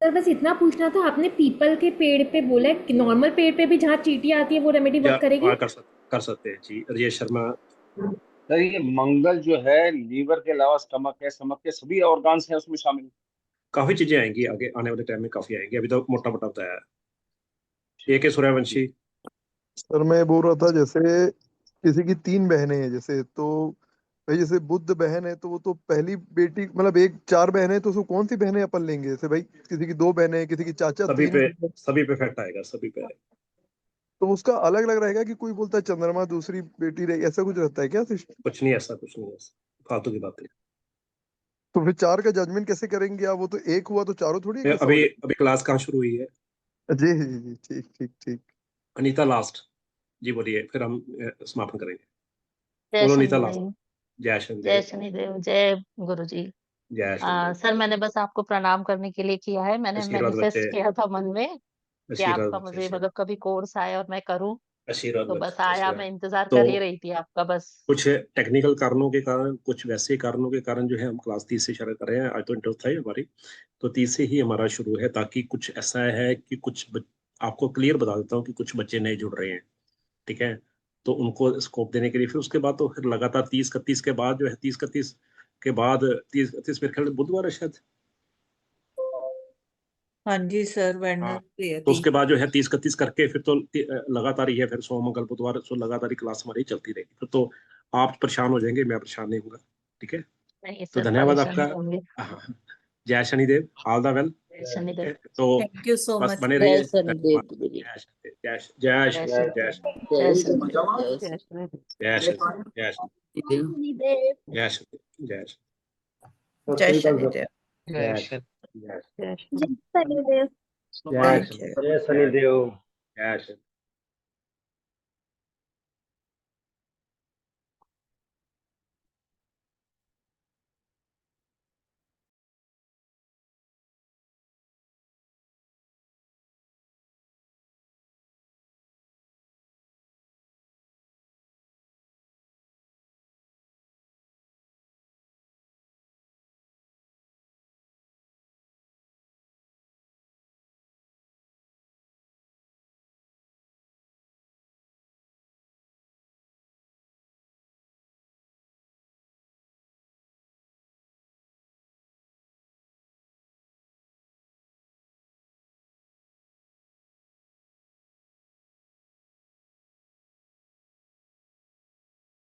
सर बस इतना पूछना था, आपने पीपल के पेड़ पे बोला है कि नॉर्मल पेड़ पे भी जहाँ चींटी आती है वो रेमेडी वर्क करेगी? कर सकते हैं जी। राजेश शर्मा। सर ये मंगल जो है लीवर के अलावा स्टमक के सभी ऑर्गन्स हैं उसमें शामिल। काफी चीजें आएंगी आगे आने वाले टाइम में, काफी आएंगी, अभी तो मोटा मोटा बताया है। AK सूर्यवंशी। सर मैं बोल रहा था, जैसे किसी की 3 बहनें हैं, जैसे तो भाई जैसे बुद्ध बहन है तो वो तो पहली बेटी, मतलब एक 4 बहनें हैं तो उसको कौन सी बहनें अपन लेंगे? जैसे भाई किसी की 2 बहनें हैं, किसी की चाचा सभी 3, पे इफेक्ट आएगा, सभी पे आएगा। तो उसका अलग अलग रहेगा कि कोई बोलता है चंद्रमा दूसरी बेटी रहेगी, ऐसा कुछ रहता है क्या सिस्टम? कुछ नहीं ऐसा, कुछ नहीं ऐसा, फालतू की बातें। तो फिर 4 का जजमेंट कैसे करेंगे आप? वो तो एक हुआ तो चारों थोड़ी एक जैसा हो अभी क्लास कहाँ शुरू हुई है? जाएगा। जी जी जी, ठीक ठीक ठीक। अनीता लास्ट जी, बोलिए, फिर हम समापन करेंगे। जय बोलो अनीता लास्ट। शनिदेव। जय जय शनिदेव। शनिदेव। जय गुरु जी। जय श्री सर मैंने बस आपको प्रणाम करने के लिए किया है। मैंने आशीर्वाद मैनिफेस्ट बच्चे, किया था मन में कि आशीर्वाद आपका बच्चे, मुझे आशीर्वाद, मतलब कभी कोर्स आए और मैं करूं, आशीर्वाद तो बच्चे, बस आया, आशीर्वाद। मैं इंतजार तो कर ही रही थी आपका बस। कुछ टेक्निकल कारणों के कारण, कुछ वैसे कारणों के कारण जो है हम क्लास 30 से शुरू कर रहे हैं। आज तो इंटरेस्ट था ही हमारी, तो 30 से ही हमारा शुरू है, ताकि कुछ ऐसा है कि आपको क्लियर बता देता हूँ कि कुछ बच्चे नए जुड़ रहे हैं, ठीक है, तो उनको स्कोप देने के लिए। फिर उसके बाद तो फिर लगातार 30-31 के बाद जो है, 30-31 के बाद 30-31 मेरे ख्याल में बुधवार है शायद। हाँ जी सर, हाँ, वेडनेसडे है तो उसके 30। बाद जो है 30-31 करके फिर तो लगातार ही है, फिर सोम मंगल बुधवार तो लगातार ही क्लास हमारी चलती रहेगी। फिर तो आप परेशान हो जाएंगे, मैं परेशान नहीं होऊंगा, ठीक है। नहीं तो सर, धन्यवाद परेशान आपका। नहीं होंगे। हाँ, जय शनिदेव, ऑल द वेल। जय शनिदेव। तो थैंक यू सो बस मच बने सर। रहिए। जय शनिदेव धन्यवाद। दीदी। जय शनिदेव, जय जय जय शनिदेव, शनिदेव। जय शनिदेव, जय जय शनिदेव। शनिदेव। जय शनिदेव। जय शनिदेव, जय शनिदेव, शनिदेव। जय शनिदेव, जय जय सत श्री अकाल शनिदेव। जय जय शनिदेव, जय जय जय शनिदेव। शनिदेव। जय थैंक शनिदेव, यू। जय शनिदेव। जय शनिदेव।